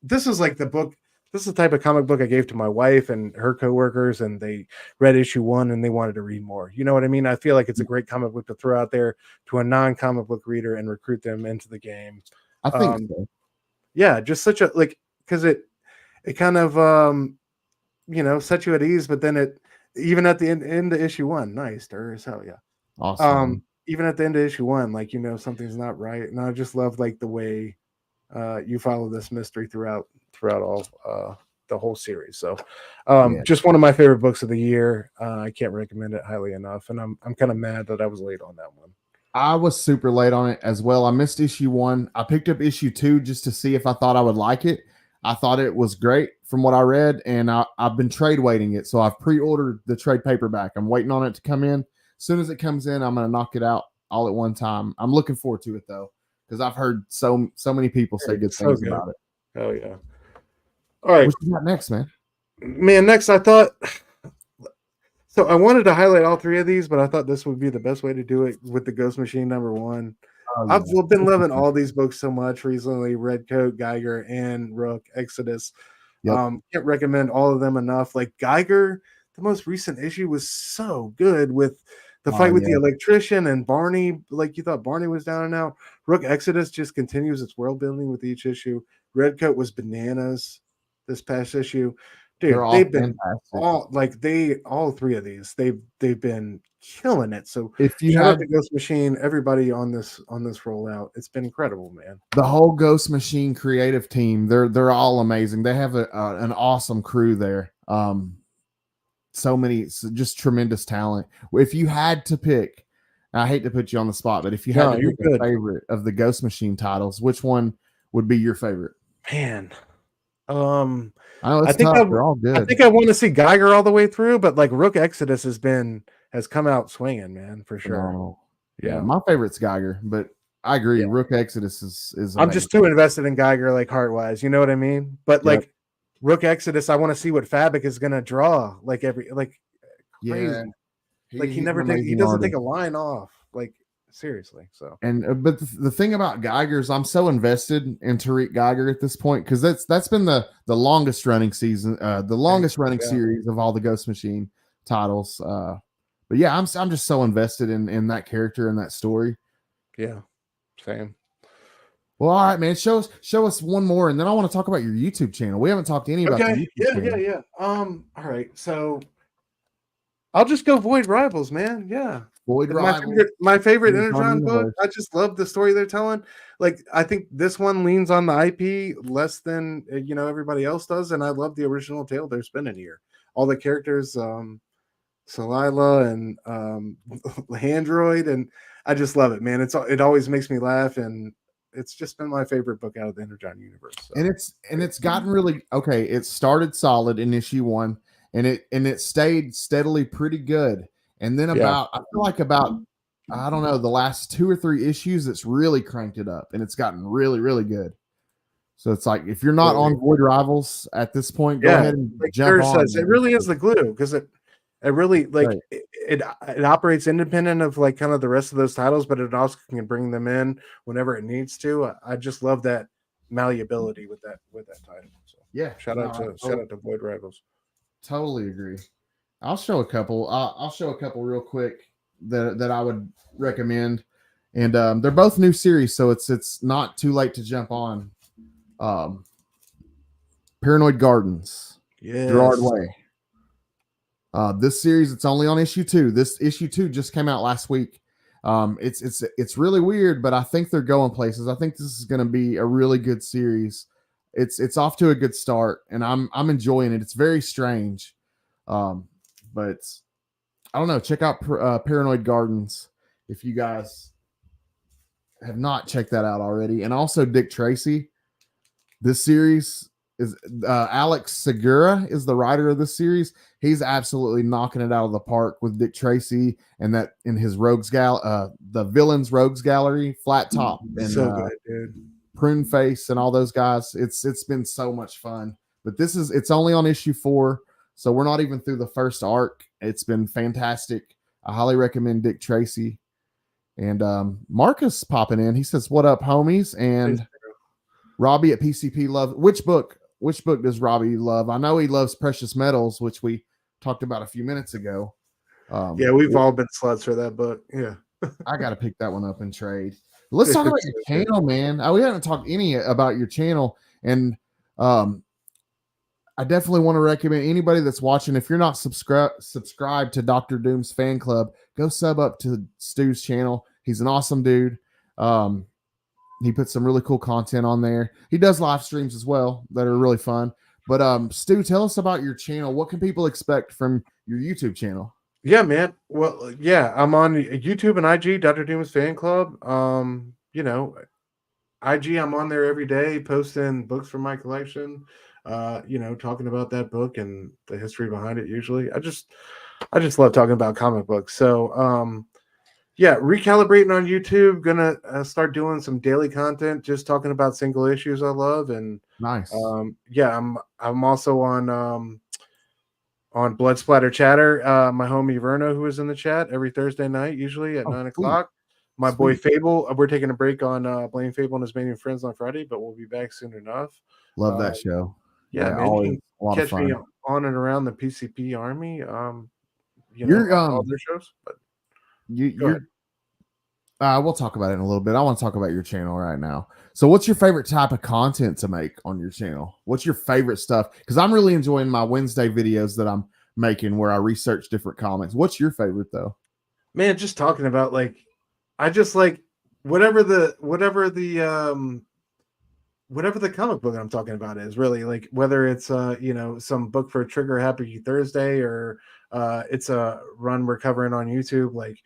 this is like the book. this is the type of comic book I gave to my wife and her coworkers, and they read issue 1 and they wanted to read more. You know what I mean? I feel like it's a great comic book to throw out there to a non-comic book reader and recruit them into the game. I think so. Yeah, just such a because it kind of sets you at ease, but then it even at the end of issue 1, nice, as hell, yeah. Awesome. Even at the end of issue 1, something's not right. And I just love the way you follow this mystery throughout all the whole series. So just one of my favorite books of the year. I can't recommend it highly enough. And I'm kind of mad that I was late on that one. I was super late on it as well. I missed issue 1. I picked up issue 2 just to see if I thought I would like it. I thought it was great from what I read, and I've been trade waiting it. So I've pre-ordered the trade paperback. I'm waiting on it to come in. As soon as it comes in, I'm going to knock it out all at one time. I'm looking forward to it though, because I've heard so many people say good things about it. Oh yeah. All right. What you got next, man? Next I thought so I wanted to highlight all 3 of these, but I thought this would be the best way to do it with the Ghost Machine #1. Oh, yeah. I've been loving all these books so much recently. Redcoat, Geiger, and Rook, Exodus. Yep. Can't recommend all of them enough. Like Geiger, the most recent issue was so good with the fight with the electrician and Barney. Like you thought Barney was down and out. Rook Exodus just continues its world building with each issue. Redcoat was bananas this past issue. Dude, they've been fantastic. all 3 of these, they've been killing it. So if you have the Ghost Machine, everybody on this rollout, it's been incredible, man. The whole Ghost Machine creative team, they're all amazing. They have an awesome crew there. Just tremendous talent. If you had to pick, I hate to put you on the spot, but if you had to pick a favorite of the Ghost Machine titles, which one would be your favorite? Man, I think they're all good. I think I want to see Geiger all the way through, but Rook Exodus has come out swinging, man, for sure. Yeah, my favorite's Geiger, but I agree. Yeah. Rook Exodus is amazing. I'm just too invested in Geiger, heart wise. You know what I mean? But Rook Exodus, I want to see what Fabic is gonna draw. Crazy. Yeah, he doesn't take a line off. Seriously. So but the thing about Geiger's, I'm so invested in Tariq Geiger at this point, because that's been the longest running season, the longest running series of all the Ghost Machine titles. But yeah, I'm just so invested in that character and that story. Yeah, same. Well, all right, man. Show us one more, and then I want to talk about your YouTube channel. We haven't talked to any about the YouTube channel. Yeah. All right, so I'll just go Void Rivals, man. Yeah. My favorite Energon book. I just love the story they're telling. I think this one leans on the IP less than everybody else does, and I love the original tale they're spinning here. All the characters, Salila and Handroid, and I just love it, man. It always makes me laugh, and it's just been my favorite book out of the Energon universe. So. And it's gotten really okay. It started solid in issue 1, and it stayed steadily pretty good. And then I feel like about, I don't know, the last 2 or 3 issues, it's really cranked it up, and it's gotten really, really good. So it's if you're not on Void Rivals at this point, go ahead and jump on. It really is the glue, because it really it operates independent of kind of the rest of those titles, but it also can bring them in whenever it needs to. I just love that malleability with that title. So yeah, shout out to Void Rivals. Totally agree. I'll show a couple. I'll show a couple real quick that I would recommend, and they're both new series, so it's not too late to jump on. Paranoid Gardens, Gerard Way. This series, it's only on issue 2. This issue 2 just came out last week. It's really weird, but I think they're going places. I think this is going to be a really good series. It's off to a good start, and I'm enjoying it. It's very strange. But I don't know. Check out Paranoid Gardens if you guys have not checked that out already. And also Dick Tracy. This series is Alex Segura is the writer of this series. He's absolutely knocking it out of the park with Dick Tracy and that in his the Villains Rogues Gallery, Flat Top, and so good, dude. Prune Face and all those guys. It's been so much fun. But it's only on issue 4. So we're not even through the first arc. It's been fantastic. I highly recommend Dick Tracy. And Marcus popping in. He says, "What up, homies?" And Robbie at PCP Love. Which book which book does Robbie love? I know he loves Precious Metals, which we talked about a few minutes ago. Yeah, we've all been sluts for that book. Yeah. I got to pick that one up and trade. Let's talk about your channel, man. We haven't talked any about your channel, and I definitely want to recommend anybody that's watching, if you're not subscribed to Dr. Doom's Fan Club, go sub up to Stu's channel. He's an awesome dude. He puts some really cool content on there. He does live streams as well that are really fun. But Stu, tell us about your channel. What can people expect from your YouTube channel? Yeah, man. Well, yeah, I'm on YouTube and IG, Dr. Doom's Fan Club. You know, IG, I'm on there every day posting books from my collection. You know, talking about that book and the history behind it. Usually, I just love talking about comic books. So, yeah, recalibrating on YouTube. Gonna start doing some daily content, just talking about single issues I love. And nice. Yeah, I'm also on Blood Splatter Chatter. My homie Verno, who is in the chat every Thursday night, usually at 9 o'clock. My boy Fable. We're taking a break on Blame Fable and His Many Friends on Friday, but we'll be back soon enough. Love that show. Yeah, man, always you can catch me on and around the PCP Army. You know, all their shows, but we'll talk about it in a little bit. I want to talk about your channel right now. So what's your favorite type of content to make on your channel? What's your favorite stuff? Because I'm really enjoying my Wednesday videos that I'm making where I research different comics. What's your favorite though? Man, just talking about I just like whatever the comic book I'm talking about is, really, like whether it's you know, some book for Trigger Happy Thursday or it's a run we're covering on YouTube, like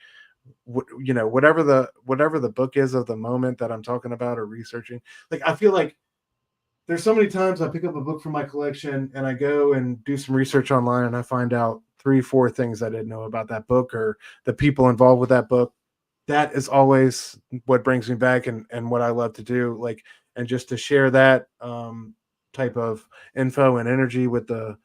you know, whatever the book is of the moment that I'm talking about or researching. Like, I feel like there's so many times I pick up a book from my collection and I go and do some research online and I find out 3-4 things I didn't know about that book or the people involved with that book. That is always what brings me back and what I love to do. Like, and just to share that type of info and energy with the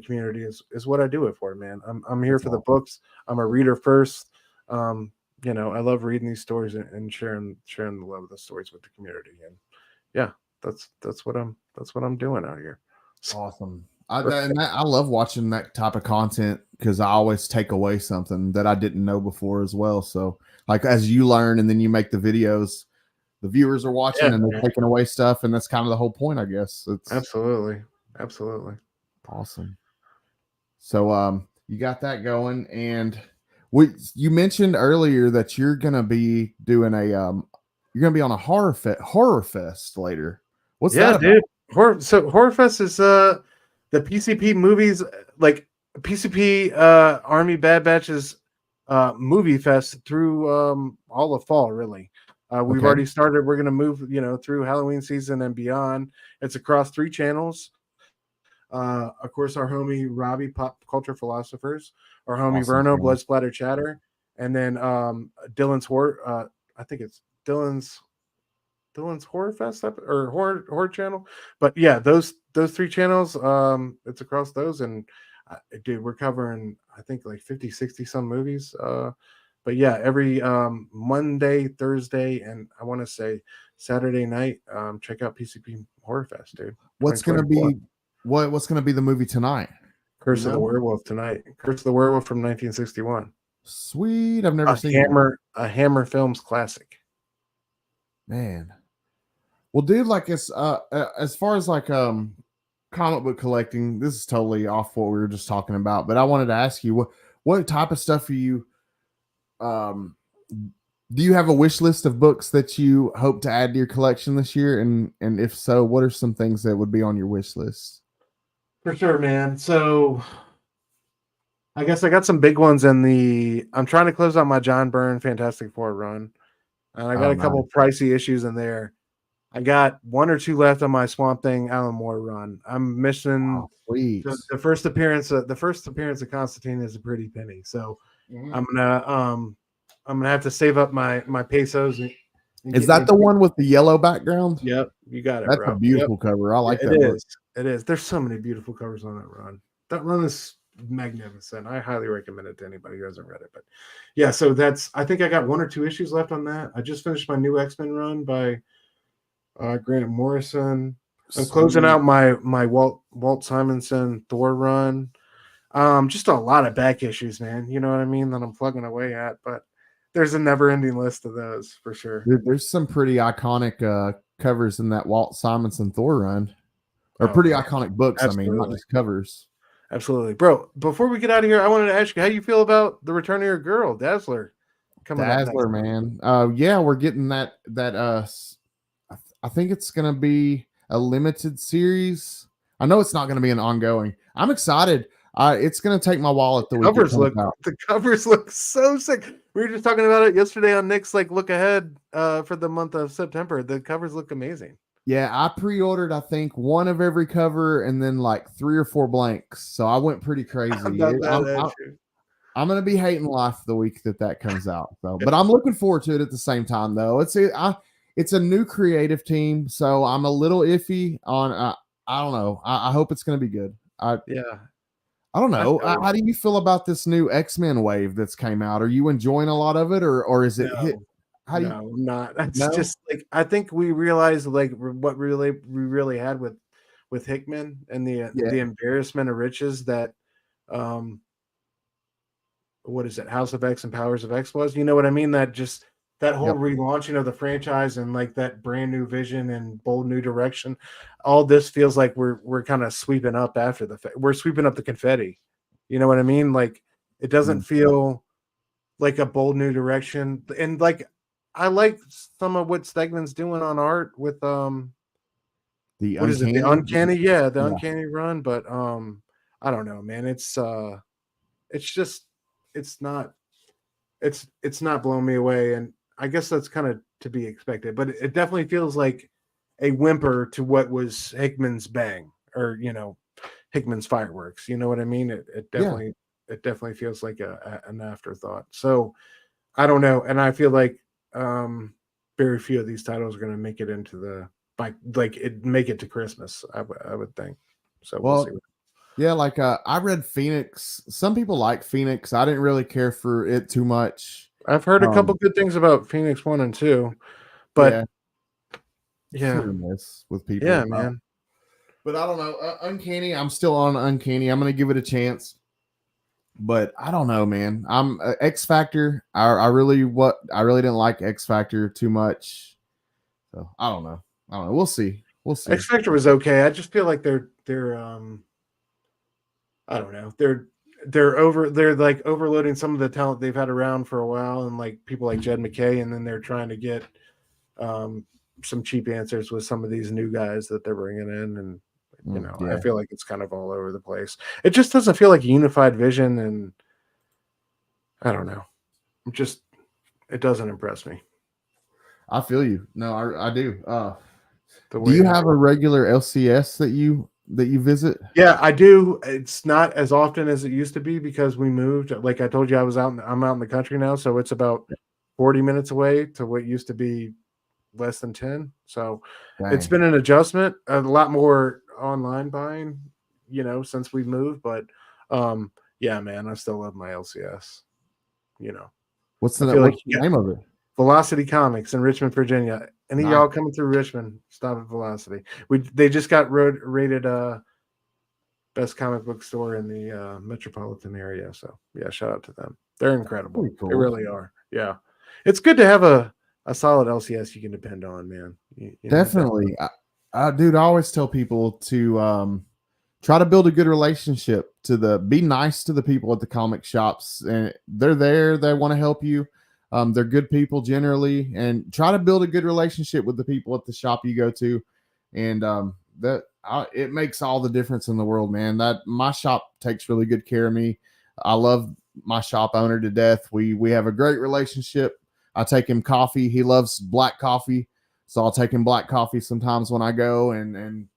community is what I do it for, man. I'm here for the books. I'm a reader first. You know, I love reading these stories and sharing the love of the stories with the community. And yeah, that's what I'm doing out here. Awesome. I love watching that type of content because I always take away something that I didn't know before as well. So like as you learn and then you make the videos, the viewers are watching and they're taking away stuff, and that's kind of the whole point, I guess. It's absolutely awesome. So you got that going, and you mentioned earlier that you're gonna be doing you're gonna be on a horror fest later. What's that about? Dude? Horror Fest is the PCP movies, like PCP Army Bad Batch's movie fest through all of fall, really. We've already started. We're going to move, you know, through Halloween season and beyond. It's across 3 channels. Of course, our homie Robbie, Pop Culture Philosophers, our homie Verno, Blood Splatter Chatter, and then Dylan's Horror. I think it's Dylan's Horror Fest or horror channel. But yeah, those 3 channels. It's across those, and dude, we're covering I think like 50-60 some movies. But yeah, every Monday, Thursday, and I want to say Saturday night, check out PCP Horror Fest, dude. What's gonna be the movie tonight? Curse of the Werewolf tonight. Curse of the Werewolf from 1961. Sweet, I've never seen a Hammer Films classic. Man, well, dude, like as far as like comic book collecting, this is totally off what we were just talking about, but I wanted to ask you what type of stuff are you do you have a wish list of books that you hope to add to your collection this year? And if so, what are some things that would be on your wish list? For sure, man. So I guess I got some big ones I'm trying to close out my John Byrne Fantastic Four run. And I got a couple pricey issues in there. I got 1 or 2 left on my Swamp Thing Alan Moore run. I'm missing the first appearance. The first appearance of Constantine is a pretty penny. So I'm gonna have to save up my pesos. Is that the one with the yellow background? Yep, you got it. That's a beautiful cover. I like that. It is. There's so many beautiful covers on that run. That run is magnificent. I highly recommend it to anybody who hasn't read it. But yeah, so I think I got 1 or 2 issues left on that. I just finished my new X-Men run by Grant Morrison. I'm closing out my Walt Simonson Thor run. Just a lot of back issues, man. You know what I mean? That I'm plugging away at, but there's a never-ending list of those for sure. There's some pretty iconic covers in that Walt Simonson Thor run, or pretty iconic books. Absolutely. I mean, not just covers. Absolutely, bro. Before we get out of here, I wanted to ask you how you feel about the return of your girl, Dazzler. Dazzler, man. Yeah, we're getting that. I think it's gonna be a limited series. I know it's not gonna be an ongoing. I'm excited. It's gonna take my wallet the week it comes out. The covers look so sick. We were just talking about it yesterday on Nick's look ahead for the month of September. The covers look amazing. Yeah, I pre-ordered, I think, one of every cover and then 3 or 4 blanks. So I went pretty crazy. I'm going to be hating life the week that comes out. So, but I'm looking forward to it at the same time, though. It's a new creative team, so I'm a little iffy on. I don't know. I hope it's going to be good. I don't know. How do you feel about this new X-Men wave that's came out? Are you enjoying a lot of it, or is it hit? I'm not. It's just I think we realized what we really had with Hickman and the embarrassment of riches that what is it, House of X and Powers of X was? You know what I mean? That whole relaunching of the franchise and that brand new vision and bold new direction. All this feels like we're kind of sweeping up after we're sweeping up the confetti. You know what I mean? It doesn't feel like a bold new direction. And I like some of what Stegman's doing on art with the Uncanny? Yeah, the Uncanny run. But I don't know, man. It's not blowing me away, and I guess that's kind of to be expected. But it definitely feels like a whimper to what was Hickman's bang, or Hickman's fireworks. You know what I mean? It definitely feels like an afterthought. So I don't know, and I feel like very few of these titles are going to make it into make it to Christmas. I would think. So we'll see. Yeah, I read Phoenix. Some people like Phoenix. I didn't really care for it too much. I've heard a couple good things about Phoenix 1 and 2, but with people. Yeah, man. But I don't know. Uncanny. I'm still on Uncanny. I'm going to give it a chance. But I don't know, man. I'm X Factor. I really didn't like X Factor too much. So I don't know. We'll see. X Factor was okay. I just feel like they're I don't know. They're overloading some of the talent they've had around for a while, and people like Jed McKay, and then they're trying to get some cheap answers with some of these new guys that they're bringing in, and I feel like it's kind of all over the place. It just doesn't feel like a unified vision, and I don't know. It doesn't impress me. I feel you. No, I do. Do you have a regular LCS that you visit? Yeah, I do. It's not as often as it used to be because we moved. Like I told you, I'm out in the country now, so it's about 40 minutes away to what used to be less than 10. So It's been an adjustment, a lot more online buying, since we moved. But yeah, man, I still love my LCS. What's the name of it? Velocity Comics in Richmond, Virginia. Any of y'all coming through Richmond, stop at Velocity. They just got rated best comic book store in the metropolitan area. So yeah, shout out to them. They're incredible. Cool. They really are. Yeah, it's good to have a solid LCS you can depend on, man. Definitely. Dude, I always tell people to try to build a good relationship be nice to the people at the comic shops, and they're there. They want to help you. They're good people generally, and try to build a good relationship with the people at the shop you go to. And it makes all the difference in the world, man. My shop takes really good care of me. I love my shop owner to death. We have a great relationship. I take him coffee. He loves black coffee, so I'll take him black coffee sometimes when I go, and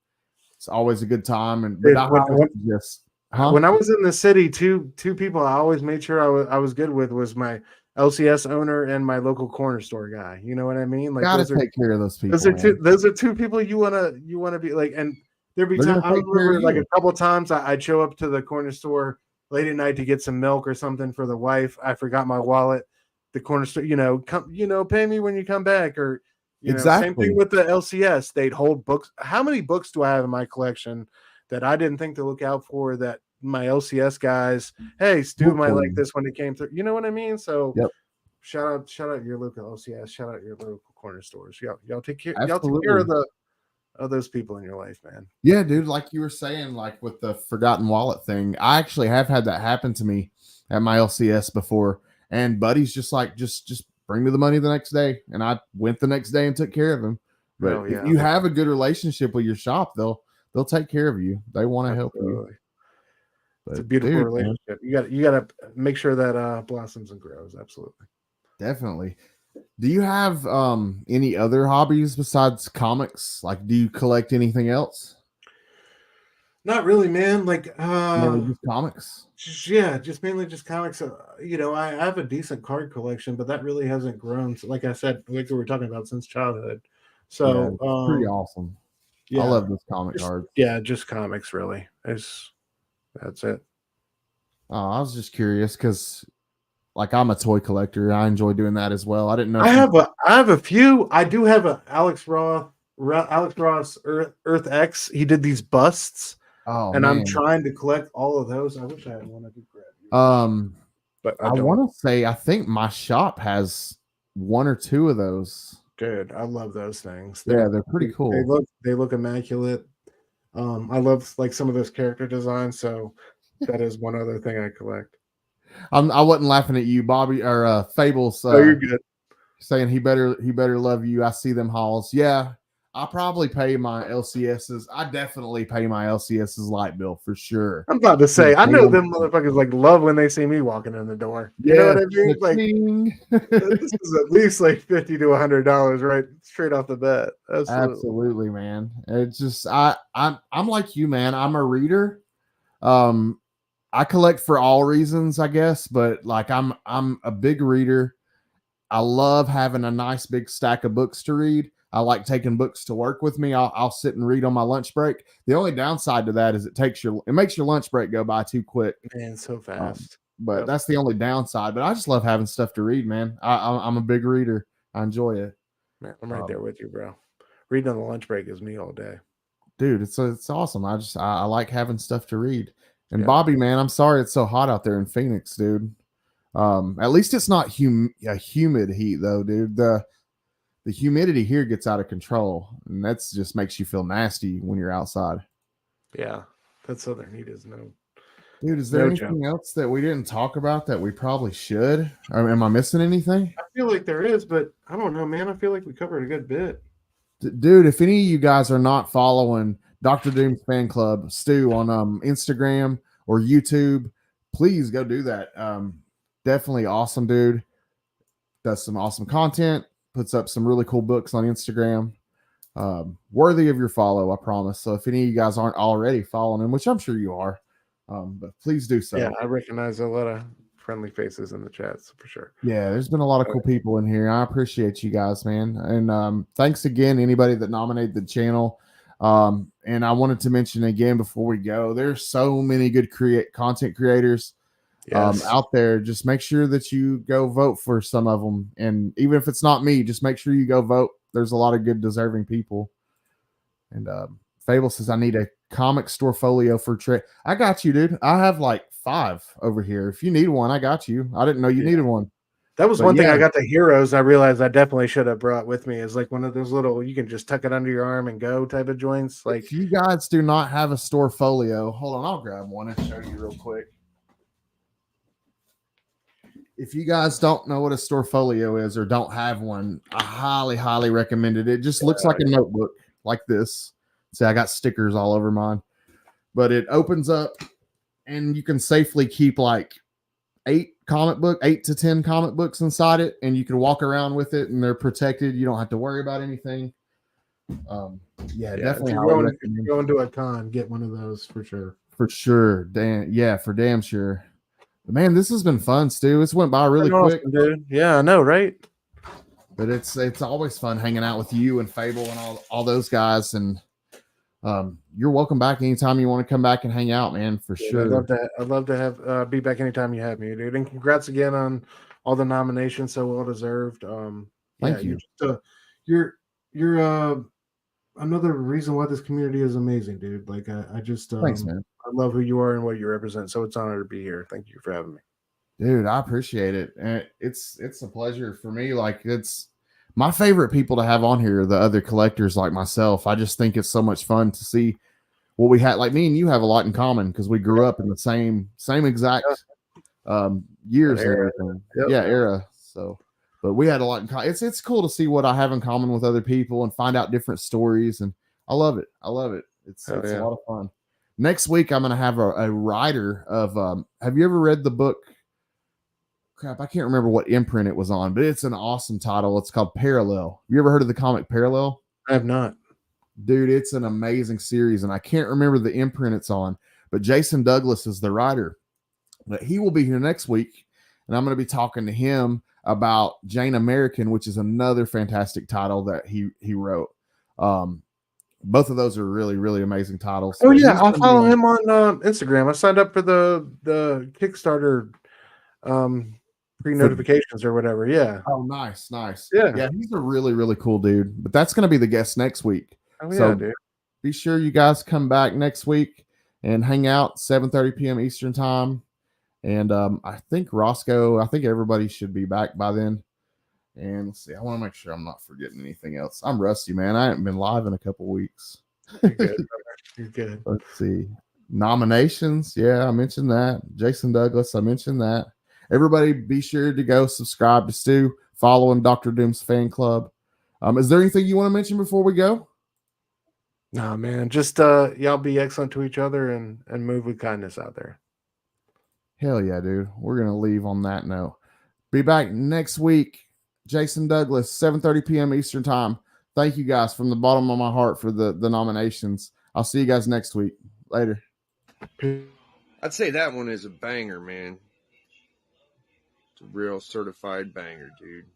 it's always a good time. And when I was in the city, two people I always made sure I was good with was my LCS owner and my local corner store guy. You know what I mean? Gotta take care of those people. Those are two people you wanna be like. And there'd be times I remember a couple of times I'd show up to the corner store late at night to get some milk or something for the wife. I forgot my wallet. The corner store, come, pay me when you come back, or Exactly. Same thing with the LCS. They'd hold books. How many books do I have in my collection that I didn't think to look out for that my LCS guys, hey, Stu might like this when it came through. You know what I mean? So yep. Shout out your local LCS. Shout out your local corner stores. Y'all take care. Absolutely. Y'all take care of those people in your life, man. Yeah, dude. Like you were saying, like with the forgotten wallet thing, I actually have had that happen to me at my LCS before. And buddy's just like, just bring me the money the next day, and I went the next day and took care of him. But if you have a good relationship with your shop, they'll take care of you. They want to help you. But it's a beautiful relationship. Man. You gotta make sure that blossoms and grows. Absolutely. Definitely. Do you have any other hobbies besides comics? Like, do you collect anything else? Not really, man. Like mainly just comics. Just mainly just comics. I have a decent card collection, but that really hasn't grown. So, like I said, like we were talking about, since childhood. So yeah, pretty awesome. Yeah, I love those comic cards. Yeah, just comics really. That's it. Oh, I was just curious because like I'm a toy collector. I enjoy doing that as well. I didn't know. I have a few. I do have a Alex Ross Earth X. He did these busts. Oh, and man. I'm trying to collect all of those. I wish I had one I could grab. But I want to say I think my shop has one or two of those. Dude, I love those things. They're pretty cool. They look immaculate. I love like some of those character designs. So that is one other thing I collect. I wasn't laughing at you, Bobby or Fables. Oh, you're good. Saying he better love you. I see them hauls. Yeah. I probably pay my LCS's. I definitely pay my LCS's light bill for sure. I'm about to say, I know them motherfuckers like love when they see me walking in the door. You know what I mean? Like this is at least like $50 to $100 right straight off the bat. Absolutely, man. It's just I'm like you, man. I'm a reader. I collect for all reasons, I guess, but like I'm a big reader. I love having a nice big stack of books to read. I like taking books to work with me. I'll sit and read on my lunch break. The only downside to that is it makes your lunch break go by too quick. Man, so fast. But that's the only downside. But I just love having stuff to read, man. I'm a big reader. I enjoy it. Man, I'm right there with you, bro. Reading on the lunch break is me all day. Dude, it's awesome. I like having stuff to read. And Bobby, man, I'm sorry it's so hot out there in Phoenix, dude. At least it's not a humid heat though, dude. The humidity here gets out of control, and that's just makes you feel nasty when you're outside. Yeah, that southern heat is no. Dude, is there anything else that we didn't talk about that we probably should? Or am I missing anything? I feel like there is, but I don't know, man. I feel like we covered a good bit. Dude, if any of you guys are not following DrDoomsFanClub, Stu, on Instagram or YouTube, please go do that. Definitely awesome, dude. Does some awesome content. Puts up some really cool books on Instagram. Worthy of your follow, I promise. So if any of you guys aren't already following him, which I'm sure you are, but please do so. Yeah, I recognize a lot of friendly faces in the chats for sure. Yeah, there's been a lot of cool people in here. I appreciate you guys, man. And thanks again, anybody that nominated the channel. And I wanted to mention again before we go, there's so many good content creators. Out there. Just make sure that you go vote for some of them, and even if it's not me, just make sure you go vote. There's a lot of good deserving people. And Fable says I need a comic store folio for trade. I got you, dude. I have like 5 over here. If you need one, I got you. I didn't know you needed one. That was one thing I got the Heroes. I realized I definitely should have brought with me, is like one of those little, you can just tuck it under your arm and go type of joints. Like, if you guys do not have a store folio, hold on, I'll grab one and show you real quick. If you guys don't know what a store folio is or don't have one, I highly, highly recommend it. It just looks like a notebook like this. See, I got stickers all over mine, but it opens up and you can safely keep like 8 to 10 comic books inside it, and you can walk around with it and they're protected. You don't have to worry about anything. Definitely. If you're going to a con, get one of those for sure. For sure. For damn sure. But man, this has been fun, Stu. It's went by really quick, dude. Yeah, I know, right? But it's always fun hanging out with you and Fable and all those guys. And you're welcome back anytime you want to come back and hang out, man. For sure. I'd love to have be back anytime you have me, dude. And congrats again on all the nominations, so well deserved. Thank you. you're another reason why this community is amazing, dude. Like I just thanks, man. I love who you are and what you represent. So it's an honor to be here. Thank you for having me. Dude, I appreciate it. And it's a pleasure for me. Like, it's my favorite people to have on here, the other collectors like myself. I just think it's so much fun to see what we had. Like, me and you have a lot in common because we grew up in the same exact years and everything. Yep. Yeah, era. So, but we had a lot in common. It's cool to see what I have in common with other people and find out different stories. And I love it. I love it. It's a lot of fun. Next week, I'm going to have a writer of, have you ever read the book? Crap, I can't remember what imprint it was on, but it's an awesome title. It's called Parallel. You ever heard of the comic Parallel? I have not. Dude, it's an amazing series, and I can't remember the imprint it's on, but Jason Douglas is the writer. But he will be here next week, and I'm going to be talking to him about Jane American, which is another fantastic title that he wrote. Both of those are really, really amazing titles. Oh, yeah, I'll follow him on Instagram. I signed up for the Kickstarter pre-notifications or whatever. Yeah. Oh, nice. Yeah, he's a really, really cool dude. But that's going to be the guest next week. Oh, yeah, dude. Be sure you guys come back next week and hang out 7:30 p.m. Eastern time. And I think everybody should be back by then. And let's see, I want to make sure I'm not forgetting anything else. I'm rusty, man. I haven't been live in a couple weeks. You're good. You're good. Let's see. Nominations. Yeah, I mentioned that. Jason Douglas, I mentioned that. Everybody be sure to go subscribe to Stu, following Dr. Doom's Fan Club. Is there anything you want to mention before we go? Nah, man. Just y'all be excellent to each other and move with kindness out there. Hell yeah, dude. We're going to leave on that note. Be back next week. Jason Douglas, 7:30 p.m. Eastern time. Thank you guys from the bottom of my heart for the nominations. I'll see you guys next week. Later. I'd say that one is a banger, man. It's a real certified banger, dude.